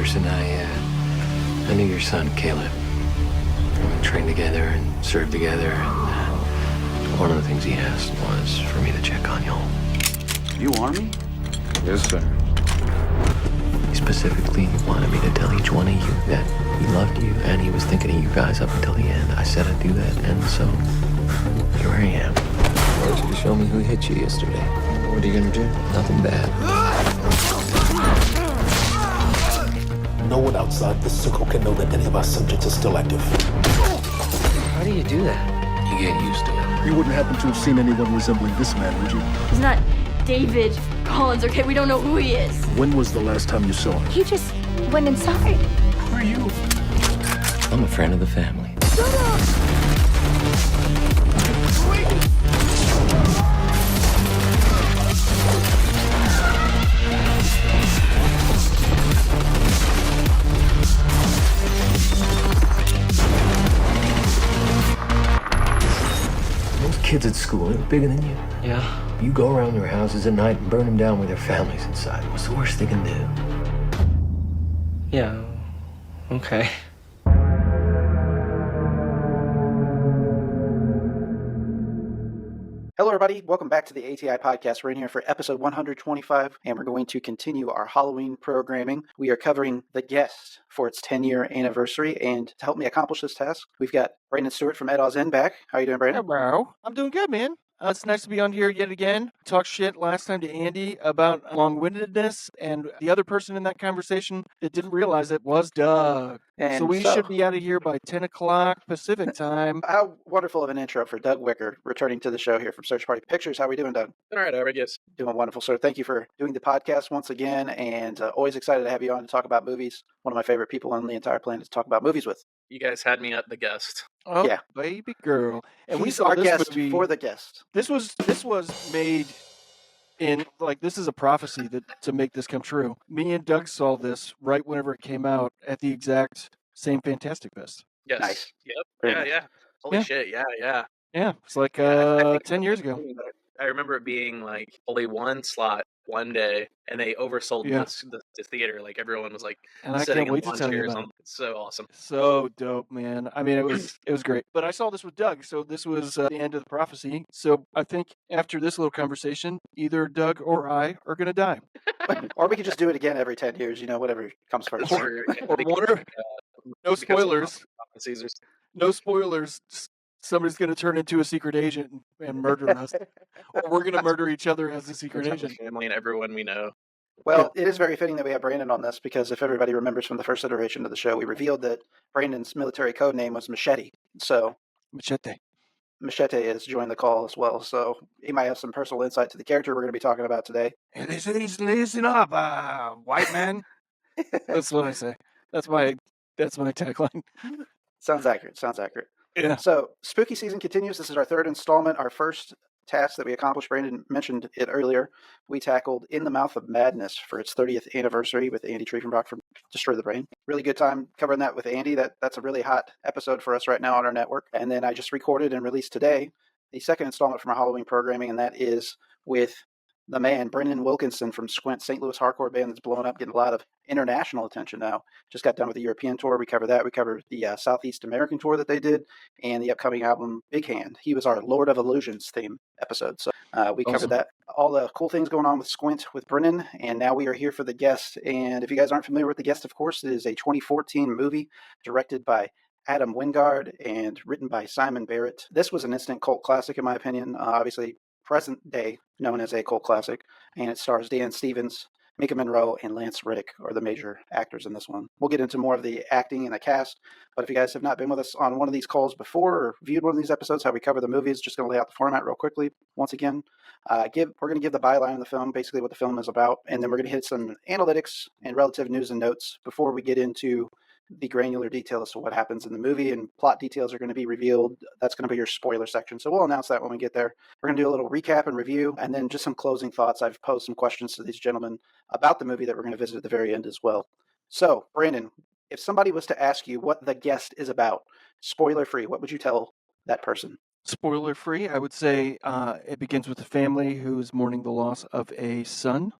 I knew your son, Caleb. We trained together and served together, and one of the things he asked was for me to check on y'all. You Army? Yes, sir. He specifically wanted me to tell each one of you that he loved you and he was thinking of you guys up until the end. I said I'd do that, and so here I am. I want you to show me who hit you yesterday. What are you gonna do? Nothing bad. No one outside the circle can know that any of our subjects are still active. How do you do that? You get used to it. You wouldn't happen to have seen anyone resembling this man, would you? He's not David Collins, okay? We don't know who he is. When was the last time you saw him? He just went inside. Who are you? I'm a friend of the family. Those kids at school, they're bigger than you. Yeah. You go around their houses at night and burn them down with their families inside. What's the worst they can do? Yeah. Okay. Hello, everybody. Welcome back to the ATI Podcast. We're in here for episode 125, and we're going to continue our Halloween programming. We are covering The Guest for its 10-year anniversary, and to help me accomplish this task, we've got Brandon Stuart from Edaw's Inn back. How are you doing, Brandon? Hello. I'm doing good, man. It's nice to be on here yet again. Talked shit last time to Andy about long-windedness, and the other person in that conversation that didn't realize it was Doug. And so we should be out of here by 10 o'clock Pacific time. How wonderful of an intro for Doug WICKER, returning to the show here from Search Party Pictures. How are we doing, Doug? All right, I guess. Doing wonderful, sir. Thank you for doing the podcast once again, and always excited to have you on to talk about movies. One of my favorite people on the entire planet to talk about movies with. You guys had me at The Guest. Oh, Yeah. baby girl. And we He's saw our this guest movie. for The Guest. This was made in, like, this is a prophecy to make this come true. Me and Doug saw this right whenever it came out at the exact same Fantastic Fest. Yes. Nice. Yep. Very Yeah, nice. yeah. Holy Yeah. shit, yeah. Yeah, it's like Yeah, I think 10 years ago. I remember it being like only one slot one day, and they oversold Yeah. this theater. Like everyone was like And I sitting can't in wait to lawn tell you chairs. about it. It's so awesome. So dope, man. I mean, it was great. But I saw this with Doug, so this was the end of the prophecy. So I think after this little conversation, either Doug or I are going to die. Or we could just do it again every 10 years, whatever comes first. Or one or- No spoilers. Caesars. No spoilers. Somebody's going to turn into a secret agent and murder us. Or we're going to murder each other as a secret agent. Family and everyone we know. Well, it is very fitting that we have Brandon on this because if everybody remembers from the first iteration of the show, we revealed that Brandon's military code name was Machete. So Machete. Machete has joined the call as well. So he might have some personal insight to the character we're going to be talking about today. Listen up, white man. That's what I say. That's my tagline. Sounds accurate. Yeah. So spooky season continues. This is our third installment. Our first task that we accomplished, Brandon mentioned it earlier. We tackled In the Mouth of Madness for its 30th anniversary with Andy Triefenbach from Destroy the Brain. Really good time covering that with Andy. That's a really hot episode for us right now on our network. And then I just recorded and released today the second installment from our Halloween programming, and that is with the man, Brendan Wilkinson from Squint, St. Louis hardcore band that's blowing up, getting a lot of international attention now. Just got done with the European tour. We covered that. We covered the Southeast American tour that they did and the upcoming album, Big Hand. He was our Lord of Illusions theme episode. So we covered that. All the cool things going on with Squint with Brennan, and now we are here for The Guest. And if you guys aren't familiar with The Guest, of course, it is a 2014 movie directed by Adam Wingard and written by Simon Barrett. This was an instant cult classic, in my opinion. Obviously, present day known as a cult classic, and it stars Dan Stevens, Maika Monroe and Lance Riddick are the major actors in this one. We'll get into more of the acting and the cast, but if you guys have not been with us on one of these calls before or viewed one of these episodes, how we cover the movies, just going to lay out the format real quickly. Once again, we're going to give the byline of the film, basically what the film is about, and then we're going to hit some analytics and relative news and notes before we get into the granular detail as to what happens in the movie, and plot details are going to be revealed. That's going to be your spoiler section. So we'll announce that when we get there. We're going to do a little recap and review, and then just some closing thoughts. I've posed some questions to these gentlemen about the movie that we're going to visit at the very end as well. So, Brandon, if somebody was to ask you what The Guest is about, spoiler free, what would you tell that person? Spoiler free, I would say it begins with a family who is mourning the loss of a son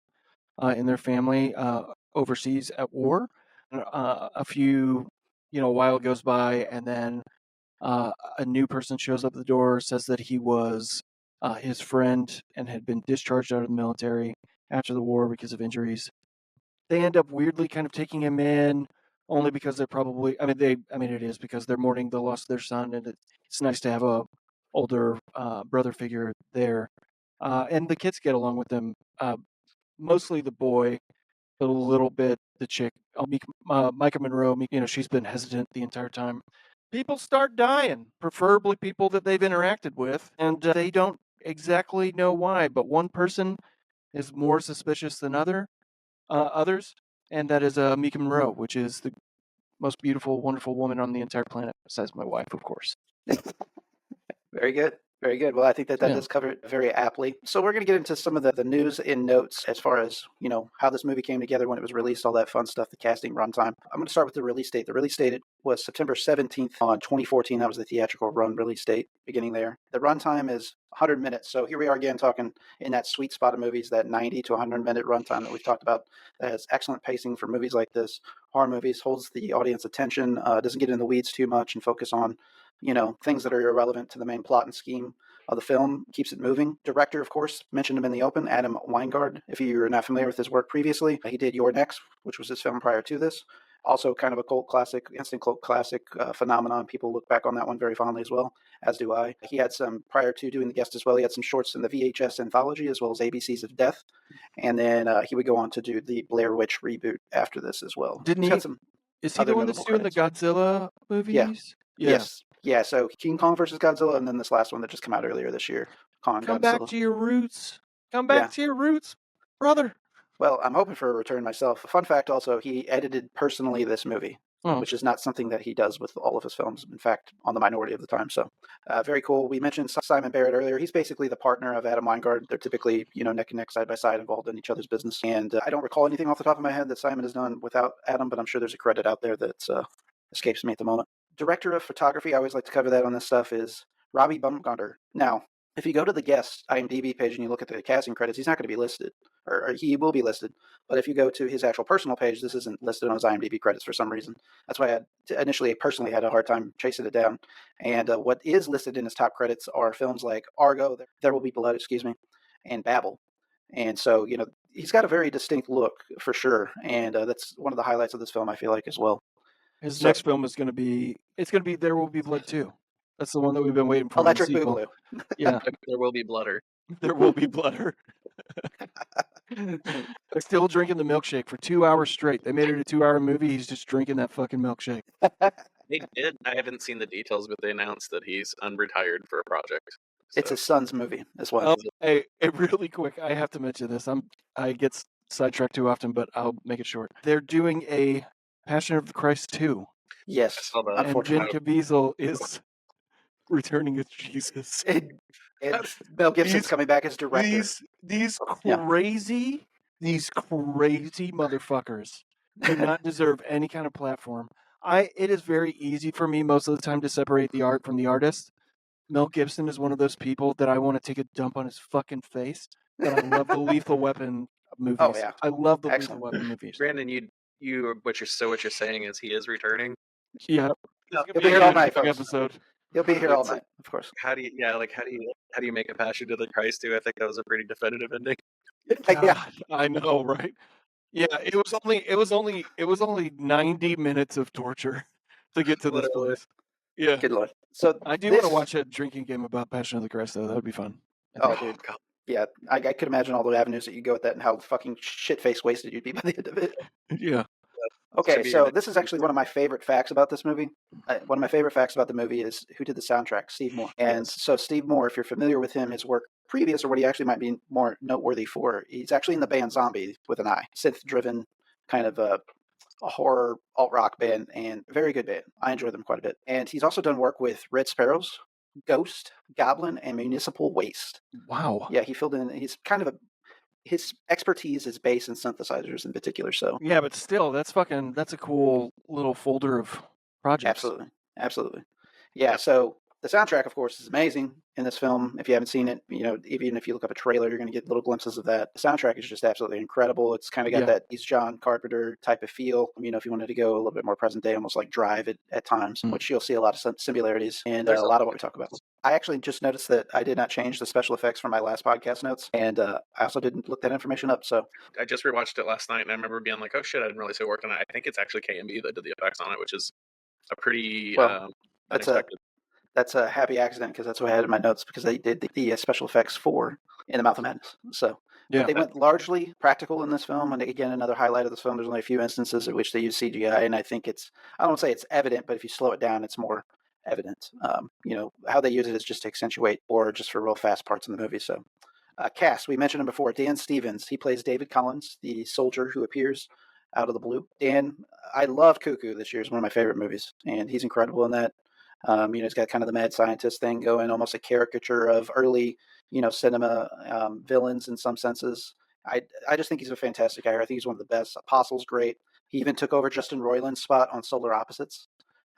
in their family overseas at war. A while goes by, and then a new person shows up at the door, says that he was his friend and had been discharged out of the military after the war because of injuries. They end up weirdly kind of taking him in, only because they're probably, it is because they're mourning the loss of their son, and it's nice to have a older brother figure there. And the kids get along with them, mostly the boy, but a little bit the chick. Maika Monroe, she's been hesitant the entire time. People start dying, preferably people that they've interacted with, and they don't exactly know why, but one person is more suspicious than others, and that is Maika Monroe, which is the most beautiful, wonderful woman on the entire planet, besides my wife, of course. Very good. Very good. Well, I think that does cover it very aptly. So we're going to get into some of the news and notes as far as, how this movie came together, when it was released, all that fun stuff, the casting, runtime. I'm going to start with the release date. The release date was September 17th on 2014. That was the theatrical run release date, beginning there. The runtime is 100 minutes. So here we are again talking in that sweet spot of movies, that 90 to 100-minute runtime that we've talked about. That has excellent pacing for movies like this. Horror movies, holds the audience attention, doesn't get in the weeds too much and focus on things that are irrelevant to the main plot and scheme of the film, keeps it moving. Director, of course, mentioned him in the open, Adam Wingard. If you're not familiar with his work previously, he did Your Next, which was his film prior to this. Also kind of a cult classic, instant cult classic phenomenon. People look back on that one very fondly as well, as do I. He had some, prior to doing The Guest as well, he had some shorts in the VHS anthology as well as ABCs of Death. And then he would go on to do the Blair Witch reboot after this as well. Didn't he? Is he the one that's doing the Godzilla movies? Yeah. Yes. Yeah, so King Kong versus Godzilla, and then this last one that just came out earlier this year, Kong Come Godzilla. back to your roots. Come back to your roots, brother. Well, I'm hoping for a return myself. A fun fact also, he edited personally this movie, which is not something that he does with all of his films. In fact, on the minority of the time. So very cool. We mentioned Simon Barrett earlier. He's basically the partner of Adam Wingard. They're typically, neck and neck, side by side, involved in each other's business. And I don't recall anything off the top of my head that Simon has done without Adam, but I'm sure there's a credit out there that escapes me at the moment. Director of photography, I always like to cover that on this stuff, is Robbie Baumgartner. Now, if you go to the Guest IMDb page and you look at the casting credits, he's not going to be listed, or he will be listed. But if you go to his actual personal page, this isn't listed on his IMDb credits for some reason. That's why I initially personally had a hard time chasing it down. And what is listed in his top credits are films like Argo, There Will Be Blood, and Babel. And so, he's got a very distinct look for sure. And that's one of the highlights of this film, I feel like, as well. His next film is going to be There Will Be Blood 2. That's the one that we've been waiting for. Electric Boogaloo. Yeah. There will be blooder. There will be blooder. Still drinking the milkshake for 2 hours straight. They made it a 2-hour movie. He's just drinking that fucking milkshake. They did. I haven't seen the details, but they announced that he's unretired for a project. So. It's his son's movie as well. Hey, really quick, I have to mention this. I get sidetracked too often, but I'll make it short. They're doing a Passion of the Christ 2. Yes, and Jim Caviezel is returning as Jesus. And Mel Gibson's coming back as director. These crazy motherfuckers do not deserve any kind of platform. It is very easy for me most of the time to separate the art from the artist. Mel Gibson is one of those people that I want to take a dump on his fucking face. But I love the Lethal Weapon movies. Oh yeah, I love the Lethal Weapon movies. Brandon, what you're saying is he is returning. Yeah, he'll be here all night, folks. Episode. He'll be here all night, of course. How do you make a Passion of the Christ 2? I think that was a pretty definitive ending. Yeah, I know, right? Yeah, it was only 90 minutes of torture to get to this place. Yeah, good lord. So I do want to watch a drinking game about Passion of the Christ, though. That would be fun. Oh, dude. Yeah, I could imagine all the avenues that you go with that and how fucking shit-faced wasted you'd be by the end of it. Yeah. Okay, Should be so an- this is actually one of my favorite facts about this movie. One of my favorite facts about the movie is who did the soundtrack, Steve Moore. And so Steve Moore, if you're familiar with him, his work previous or what he actually might be more noteworthy for, he's actually in the band Zombie with an I, synth-driven kind of a horror alt-rock band, and very good band. I enjoy them quite a bit. And he's also done work with Red Sparrows, Ghost, Goblin, and Municipal Waste. Wow. Yeah, he filled in. He's kind of his expertise is bass and synthesizers in particular. So Yeah, but still, that's a cool little folder of projects. absolutely. Yeah. So the soundtrack, of course, is amazing in this film. If you haven't seen it, even if you look up a trailer, you're going to get little glimpses of that. The soundtrack is just absolutely incredible. It's kind of got that East John Carpenter type of feel. If you wanted to go a little bit more present day, almost like Drive at times, which you'll see a lot of similarities and a lot of what we talk about. I actually just noticed that I did not change the special effects from my last podcast notes, and I also didn't look that information up. So I just rewatched it last night, and I remember being like, "Oh shit, I didn't really see it worked on it." I think it's actually KMB that did the effects on it, which is a pretty unexpected. That's a happy accident because that's what I had in my notes because they did the special effects for In the Mouth of Madness. So they went largely practical in this film. And again, another highlight of this film, there's only a few instances in which they use CGI. And I think I don't want to say it's evident, but if you slow it down, it's more evident. How they use it is just to accentuate or just for real fast parts in the movie. So cast, we mentioned him before, Dan Stevens. He plays David Collins, the soldier who appears out of the blue. Dan, I love Cuckoo this year. It's one of my favorite movies. And he's incredible in that. He's got kind of the mad scientist thing going, almost a caricature of early, cinema villains in some senses. I just think he's a fantastic actor. I think he's one of the best. Apostle's great. He even took over Justin Roiland's spot on Solar Opposites.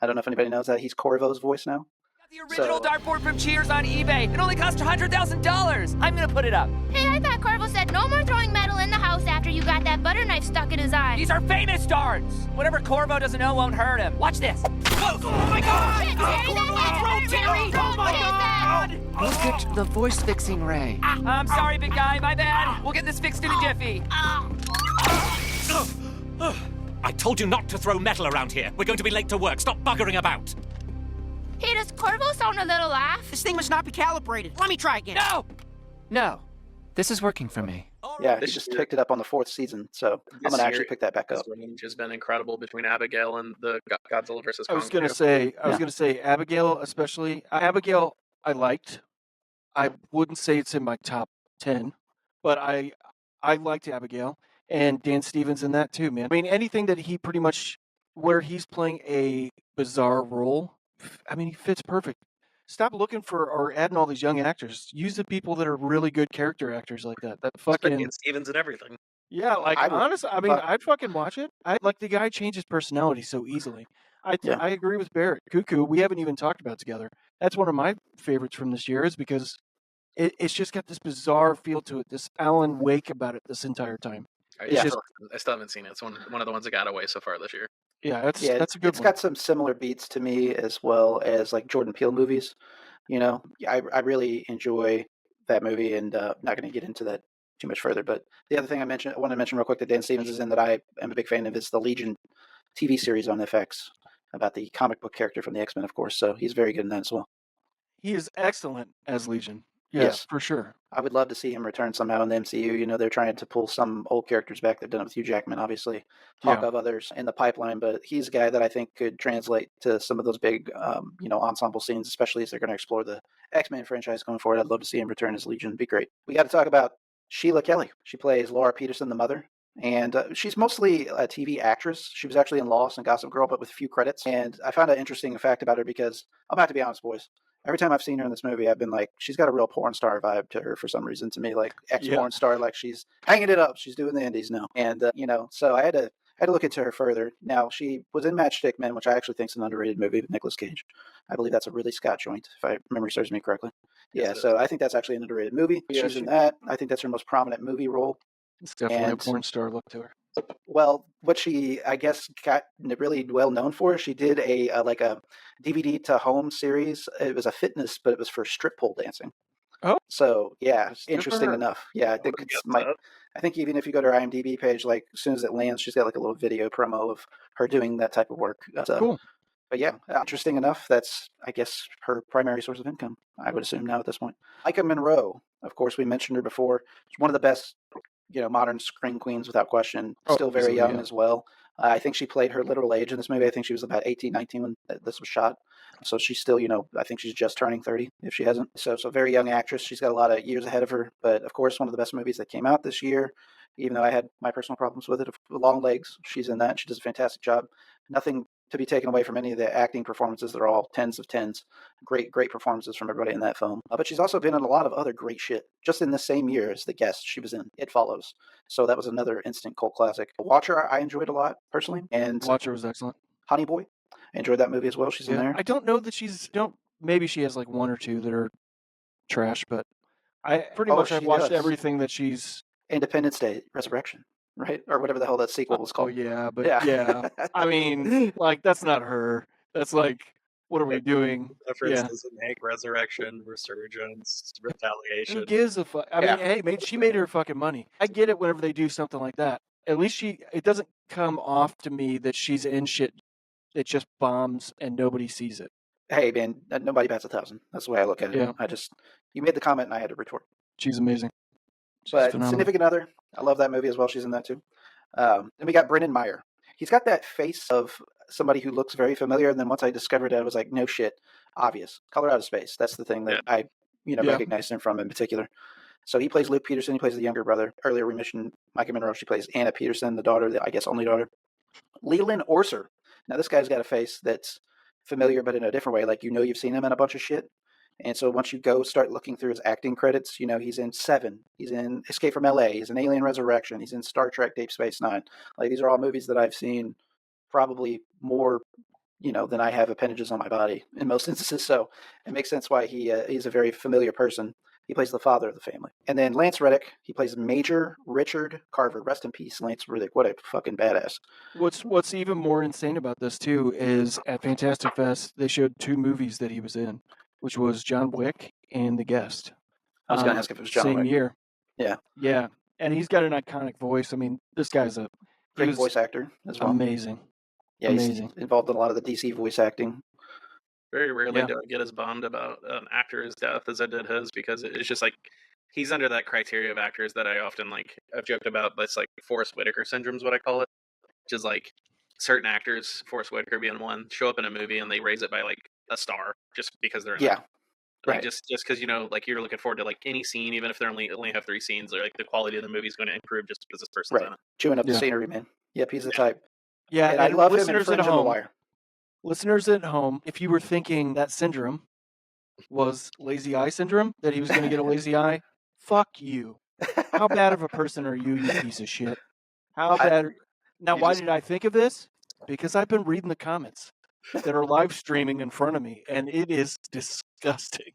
I don't know if anybody knows that. He's Corvo's voice now. The original dartboard from Cheers on eBay. It only cost $100,000. I'm gonna put it up. Hey, I thought Corvo said no more throwing metal in the house after you got that butter knife stuck in his eye. These are famous darts. Whatever Corvo doesn't know won't hurt him. Watch this. Oh my God! Shit, Terry, Terry! Oh my God! Look at the voice-fixing ray. I'm sorry, big guy. My bad. We'll get this fixed in a jiffy. I told you not to throw metal around here. We're going to be late to work. Stop buggering about. Hey, does Corvo sound a little off? This thing must not be calibrated. Let me try again. No. This is working for me. Yeah, he just picked it up on the 4th season, so I'm going to actually pick that back up. This range has been incredible between Abigail and the Godzilla vs. Kong. I was going to say Abigail, especially. Abigail, I liked. I wouldn't say it's in my top 10, but I liked Abigail and Dan Stevens in that too, man. I mean, anything that he pretty much where he's playing a bizarre role, I mean, he fits perfect. Stop looking for or adding all these young actors. Use the people that are really good character actors like that. That fucking Stevens and everything. Yeah, like honestly, I mean, I'd fucking watch it. Like the guy changes personality so easily. I agree with Barrett. Cuckoo, we haven't even talked about together. That's one of my favorites from this year, is because it's just got this bizarre feel to it, this Alan Wake about it this entire time. I still haven't seen it. It's one of the ones that got away so far this year. Yeah, that's a good one. It's got some similar beats to me as well as like Jordan Peele movies. I really enjoy that movie, and not going to get into that too much further. But the other thing I want to mention real quick that Dan Stevens is in that I am a big fan of is the Legion TV series on FX about the comic book character from the X-Men, of course. So he's very good in that as well. He is excellent as Legion. Yes, for sure. I would love to see him return somehow in the MCU. They're trying to pull some old characters back. They've done it with Hugh Jackman, obviously. Talk of others in the pipeline, but he's a guy that I think could translate to some of those big, ensemble scenes, especially as they're going to explore the X-Men franchise going forward. I'd love to see him return as Legion. It'd be great. We got to talk about Sheila Kelly. She plays Laura Peterson, the mother. And she's mostly a TV actress. She was actually in Lost and Gossip Girl, but with a few credits. And I found an interesting fact about her because I'm about to be honest, boys. Every time I've seen her in this movie, I've been like, she's got a real porn star vibe to her for some reason to me, like ex-porn star, like she's hanging it up. She's doing the indies now. And, so I had to look into her further. Now, she was in Matchstick Men, which I actually think is an underrated movie with Nicolas Cage. I believe that's a Ridley Scott joint, if memory serves me correctly. Yeah, so I think that's actually an underrated movie. Yeah, she's in that. I think that's her most prominent movie role. It's definitely a porn star look to her. Well, what she, I guess, got really well known for, she did a DVD to home series. It was a fitness, but it was for strip pole dancing. Oh, so yeah, interesting enough. Yeah, I think even if you go to her IMDb page, like as soon as it lands, she's got like a little video promo of her doing that type of work. Cool. But yeah, interesting enough, that's, I guess, her primary source of income, I would assume now at this point. Maika Monroe, of course, we mentioned her before. She's one of the best, modern screen queens without question. Still very young as well. I think she played her literal age in this movie. I think she was about 18, 19 when this was shot. So she's still, I think she's just turning 30 if she hasn't. So very young actress. She's got a lot of years ahead of her. But of course, one of the best movies that came out this year, even though I had my personal problems with it, Long Legs. She's in that. She does a fantastic job. Nothing to be taken away from any of the acting performances. They're all 10s of 10s. Great performances from everybody in that film. But she's also been in a lot of other great shit. Just in the same year as The Guest, she was in It Follows. So that was another instant cult classic. Watcher, I enjoyed a lot, personally. And Watcher was excellent. Honey Boy, I enjoyed that movie as well. She's in there. I don't know that maybe she has like one or two that are trash, but I pretty much have watched everything that she's... Independence Day, Resurrection. Right? Or whatever the hell that sequel was called. Oh, yeah, but yeah. I mean, like, that's not her. That's like, what are we doing? References in Hank, Resurrection, Resurgence, Retaliation. Who gives a fuck? I mean, hey, she made her fucking money. I get it whenever they do something like that. At least it doesn't come off to me that she's in shit that just bombs and nobody sees it. Hey, man, nobody bats 1,000. That's the way I look at it. Yeah. You made the comment and I had to retort. She's amazing. But Significant Other, I love that movie as well. She's in that too. Then we got Brendan Meyer. He's got that face of somebody who looks very familiar. And then once I discovered it, I was like, no shit, obvious. Color Out of Space. That's the thing that I recognized him from in particular. So he plays Luke Peterson. He plays the younger brother. Earlier we mentioned Maika Monroe. She plays Anna Peterson, the daughter, I guess only daughter. Leland Orser. Now this guy's got a face that's familiar, but in a different way. Like, you've seen him in a bunch of shit. And so once you go start looking through his acting credits, he's in Seven, he's in Escape from LA, he's in Alien Resurrection, he's in Star Trek Deep Space Nine. Like, these are all movies that I've seen probably more, than I have appendages on my body in most instances. So it makes sense why he's a very familiar person. He plays the father of the family. And then Lance Reddick, he plays Major Richard Carver. Rest in peace, Lance Reddick. What a fucking badass. What's even more insane about this too is at Fantastic Fest they showed 2 movies that he was in, which was John Wick and The Guest. I was going to ask if it was John Wick. Same year. Yeah. Yeah. And he's got an iconic voice. I mean, this guy's a great voice actor as well. Amazing. Yeah, amazing. He's involved in a lot of the DC voice acting. Very rarely do I get as bummed about an actor's death as I did his, because it's just like he's under that criteria of actors that I often I've joked about. That's like Forrest Whitaker syndrome is what I call it, which is like certain actors, Forrest Whitaker being one, show up in a movie and they raise it by like a star just because they're in it. Like, right. Just because you're looking forward to like any scene, even if they only have 3 scenes, or like the quality of the movie is going to improve just because this person's in it. Chewing up the scenery, man. Yep, he's the type. Yeah, and I love him in listeners Fringe at and The home. Wire. Listeners at home, if you were thinking that syndrome was lazy eye syndrome, that he was going to get a lazy eye, fuck you. How bad of a person are you, you piece of shit? How bad? Now, why did I think of this? Because I've been reading the comments that are live streaming in front of me, and it is disgusting.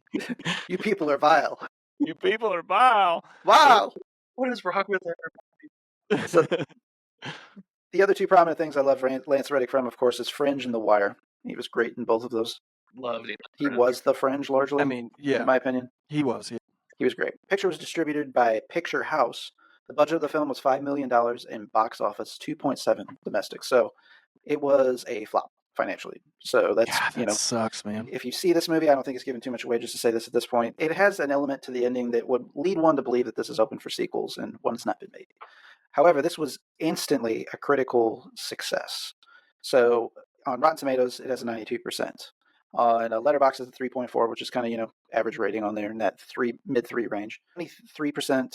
You people are vile. You people are vile. Wow. What is wrong with everybody? So, the other 2 prominent things I love Lance Reddick from, of course, is Fringe and The Wire. He was great in both of those. Loved him. He was the Fringe, largely. I mean, yeah. In my opinion. He was, yeah. He was great. Picture was distributed by Picture House. The budget of the film was $5 million and box office 2.7 domestic. So it was a flop financially. So that sucks, man. If you see this movie, I don't think it's giving too much away just to say this at this point. It has an element to the ending that would lead one to believe that this is open for sequels, and one has not been made. However, this was instantly a critical success. So on Rotten Tomatoes, it has a 92%. On Letterboxd, it's a 3.4, which is kind of, average rating on there in that mid-3 range. 23%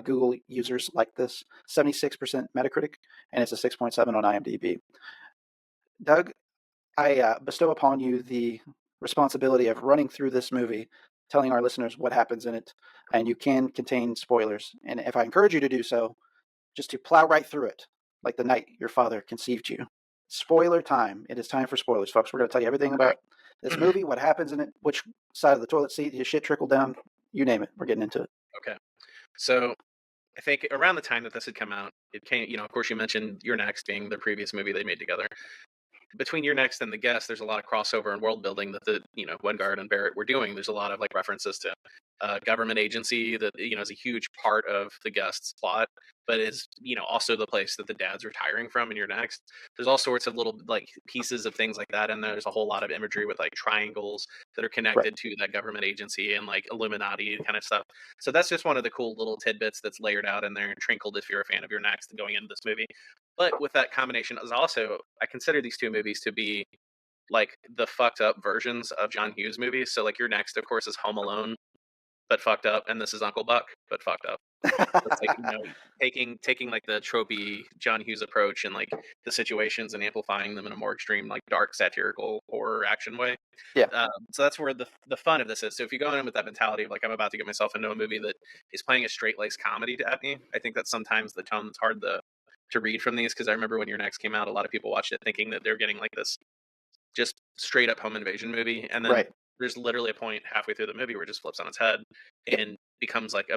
Google users like this, 76% Metacritic, and it's a 6.7 on IMDb. Doug, I bestow upon you the responsibility of running through this movie, telling our listeners what happens in it, and you can contain spoilers. And if I encourage you to do so, just to plow right through it, like the night your father conceived you. Spoiler time. It is time for spoilers, folks. We're going to tell you everything about this movie, what happens in it, which side of the toilet seat your shit trickled down, you name it. We're getting into it. Okay. So I think around the time that this had come out, it came, of course you mentioned You're Next being the previous movie they made together. between Your Next and The Guest, there's a lot of crossover and world building that the Wingard and Barrett were doing. There's a lot of like references to government agency that is a huge part of The Guest's plot, but is also the place that the dad's retiring from in Your Next. There's all sorts of little like pieces of things like that, and there's a whole lot of imagery with like triangles that are connected to that government agency and like Illuminati kind of stuff. So that's just one of the cool little tidbits that's layered out in there and trickled if you're a fan of Your Next and going into this movie. But with that combination is also, I consider these two movies to be like the fucked up versions of John Hughes movies. So like Your Next, of course, is Home Alone, but fucked up, and this is Uncle Buck, but fucked up. It's like taking like the tropey John Hughes approach and like the situations and amplifying them in a more extreme, like dark satirical horror action way. Yeah. So that's where the fun of this is. So if you go in with that mentality of like I'm about to get myself into a movie that is playing a straight laced comedy at me, I think that's sometimes the tone that's hard to read from these, because I remember when Your Next came out, a lot of people watched it thinking that they're getting like this just straight up home invasion movie, and then there's literally a point halfway through the movie where it just flips on its head and becomes like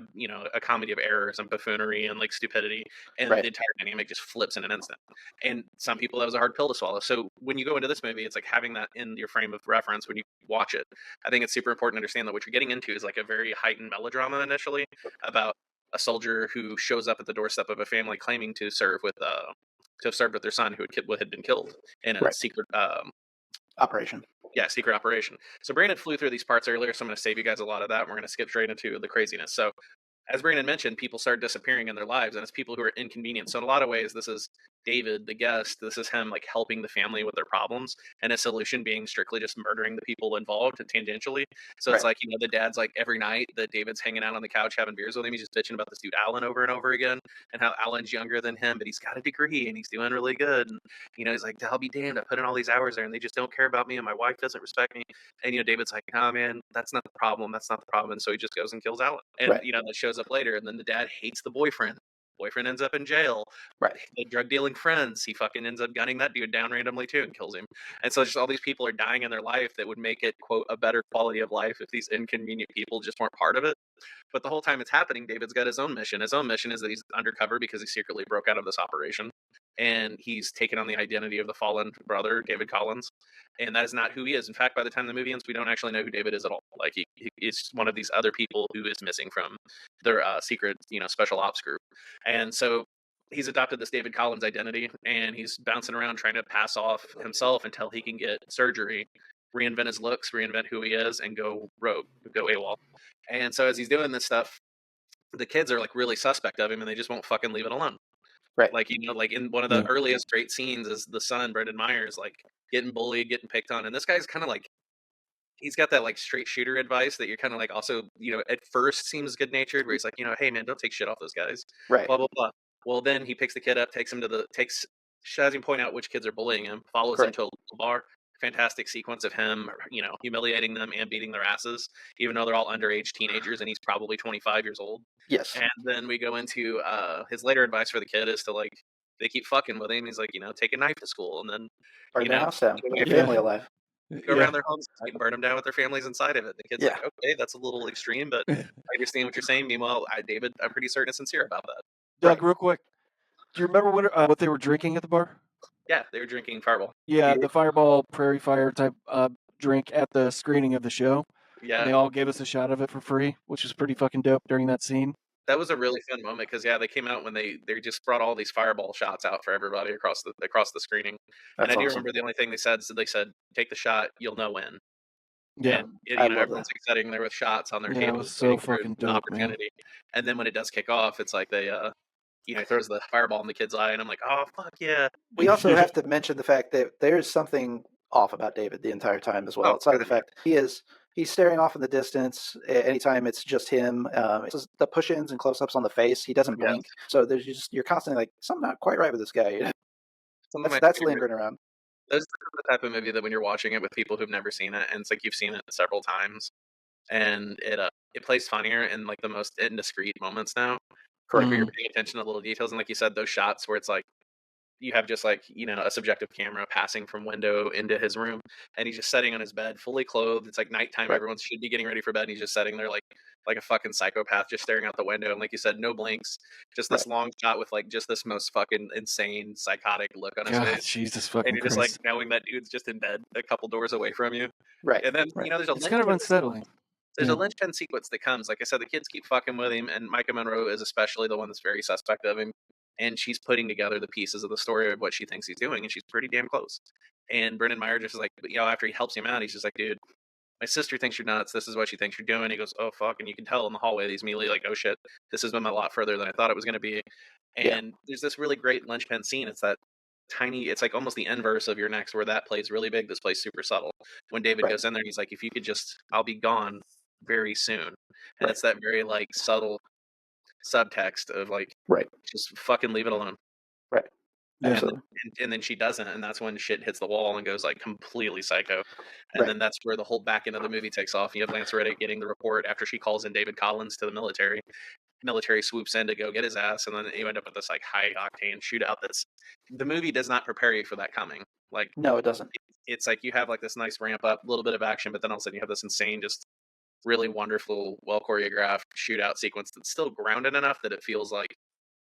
a comedy of errors and buffoonery and like stupidity, and the entire dynamic just flips in an instant. And some people, that was a hard pill to swallow. So when you go into this movie, it's like having that in your frame of reference when you watch it. I think it's super important to understand that what you're getting into is like a very heightened melodrama initially about a soldier who shows up at the doorstep of a family claiming to serve with to have served with their son who had been killed in a secret operation. Yeah, secret operation. So Brandon flew through these parts earlier, so I'm going to save you guys a lot of that. We're going to skip straight into the craziness. So as Brandon mentioned, people start disappearing in their lives, and it's people who are inconvenient. So in a lot of ways, this is David, the guest. This is him like helping the family with their problems, and his solution being strictly just murdering the people involved tangentially. So it's like, the dad's like every night that David's hanging out on the couch having beers with him, he's just bitching about this dude Alan over and over again, and how Alan's younger than him, but he's got a degree and he's doing really good. And he's like, I'll be damned, I put in all these hours there and they just don't care about me, and my wife doesn't respect me. And David's like, oh man, that's not the problem. That's not the problem. And so he just goes and kills Alan. And that shows up later. And then the dad hates the boyfriend. Boyfriend ends up in jail. The drug dealing friends, he fucking ends up gunning that dude down randomly too and kills him. And so just all these people are dying in their life that would make it, quote, a better quality of life if these inconvenient people just weren't part of it. But the whole time it's happening, David's got his own mission. His own mission is that he's undercover because he secretly broke out of this operation. And he's taken on the identity of the fallen brother, David Collins. And that is not who he is. In fact, by the time the movie ends, we don't actually know who David is at all. Like, he is one of these other people who is missing from their secret, special ops group. And so he's adopted this David Collins identity, and he's bouncing around trying to pass off himself until he can get surgery, reinvent his looks, reinvent who he is, and go rogue, go AWOL. And so as he's doing this stuff, the kids are like really suspect of him, and they just won't fucking leave it alone. Like, like in one of the earliest great scenes is the son, Brendan Myers, like getting bullied, getting picked on. And this guy's kind of like, he's got that like straight shooter advice that you're kind of like also, at first seems good natured, where he's like, hey man, don't take shit off those guys. Blah, blah, blah. Well, then he picks the kid up, takes him to has him point out which kids are bullying him, follows him to a local bar. Fantastic sequence of him, humiliating them and beating their asses, even though they're all underage teenagers and he's probably 25 years old. Yes. And then we go into his later advice for the kid is to like, they keep fucking with him. He's like, take a knife to school and then burn their house down, keep your family alive. Go around their homes and burn them down with their families inside of it. The kid's like, okay, that's a little extreme, but I understand what you're saying. Meanwhile, David, I'm pretty certain is sincere about that. Doug, real quick, do you remember what they were drinking at the bar? Yeah, they were drinking Fireball. Yeah, the Fireball Prairie Fire type drink at the screening of the show. Yeah. And they all gave us a shot of it for free, which was pretty fucking dope during that scene. That was a really fun moment because they came out when they just brought all these Fireball shots out for everybody across the screening. That's and I do awesome. remember the only thing they said take the shot, you'll know when. Yeah, and everyone's like sitting there with shots on their tables. It was so fucking dope, opportunity. Man. And then when it does kick off, it's like they throws the Fireball in the kid's eye, and I'm like, oh fuck yeah. We also have to mention the fact that there's something off about David the entire time as well. Outside of the fact he's staring off in the distance anytime it's just him. It's just the push-ins and close-ups on the face. He doesn't blink, so there's you're constantly like, something not quite right with this guy. That's lingering around. Those are the type of movie that when you're watching it with people who've never seen it, and it's like you've seen it several times, and it plays funnier in like the most indiscreet moments now. Correct. Where you're paying attention to little details, and like you said, those shots where it's like you have just like, a subjective camera passing from window into his room, and he's just sitting on his bed, fully clothed. It's like nighttime. Right. Everyone should be getting ready for bed. And he's just sitting there like a fucking psychopath, just staring out the window. And like you said, no blinks, just this long shot with like just this most fucking insane, psychotic look on his God, face. Jesus And fucking you're just like Christ. knowing that dude's just in bed a couple doors away from you. Right. And then, Right. there's a It's kind of unsettling. there's Yeah. a linchpin sequence that comes. Like I said, the kids keep fucking with him, and Maika Monroe is especially the one that's very suspect of him. And she's putting together the pieces of the story of what she thinks he's doing, and she's pretty damn close. And Brendan Meyer just is like, after he helps him out, he's just like, dude, my sister thinks you're nuts. This is what she thinks you're doing. He goes, oh, fuck. And you can tell in the hallway, he's immediately like, oh, shit, this has been a lot further than I thought it was going to be. And there's this really great linchpin scene. It's that tiny, it's like almost the inverse of your next, where that plays really big. This plays super subtle. When David goes in there, and he's like, if you could just, I'll be gone very soon. And it's that very like subtle subtext of like, just fucking leave it alone. Right. And then she doesn't, and that's when shit hits the wall and goes like completely psycho. And then that's where the whole back end of the movie takes off. You have Lance Reddick getting the report after she calls in David Collins to the military. Military swoops in to go get his ass, and then you end up with this like high octane shootout. That's the movie does not prepare you for that coming. Like, no, it doesn't. It's like you have like this nice ramp up, a little bit of action, but then all of a sudden you have this insane, just really wonderful, well choreographed shootout sequence that's still grounded enough that it feels like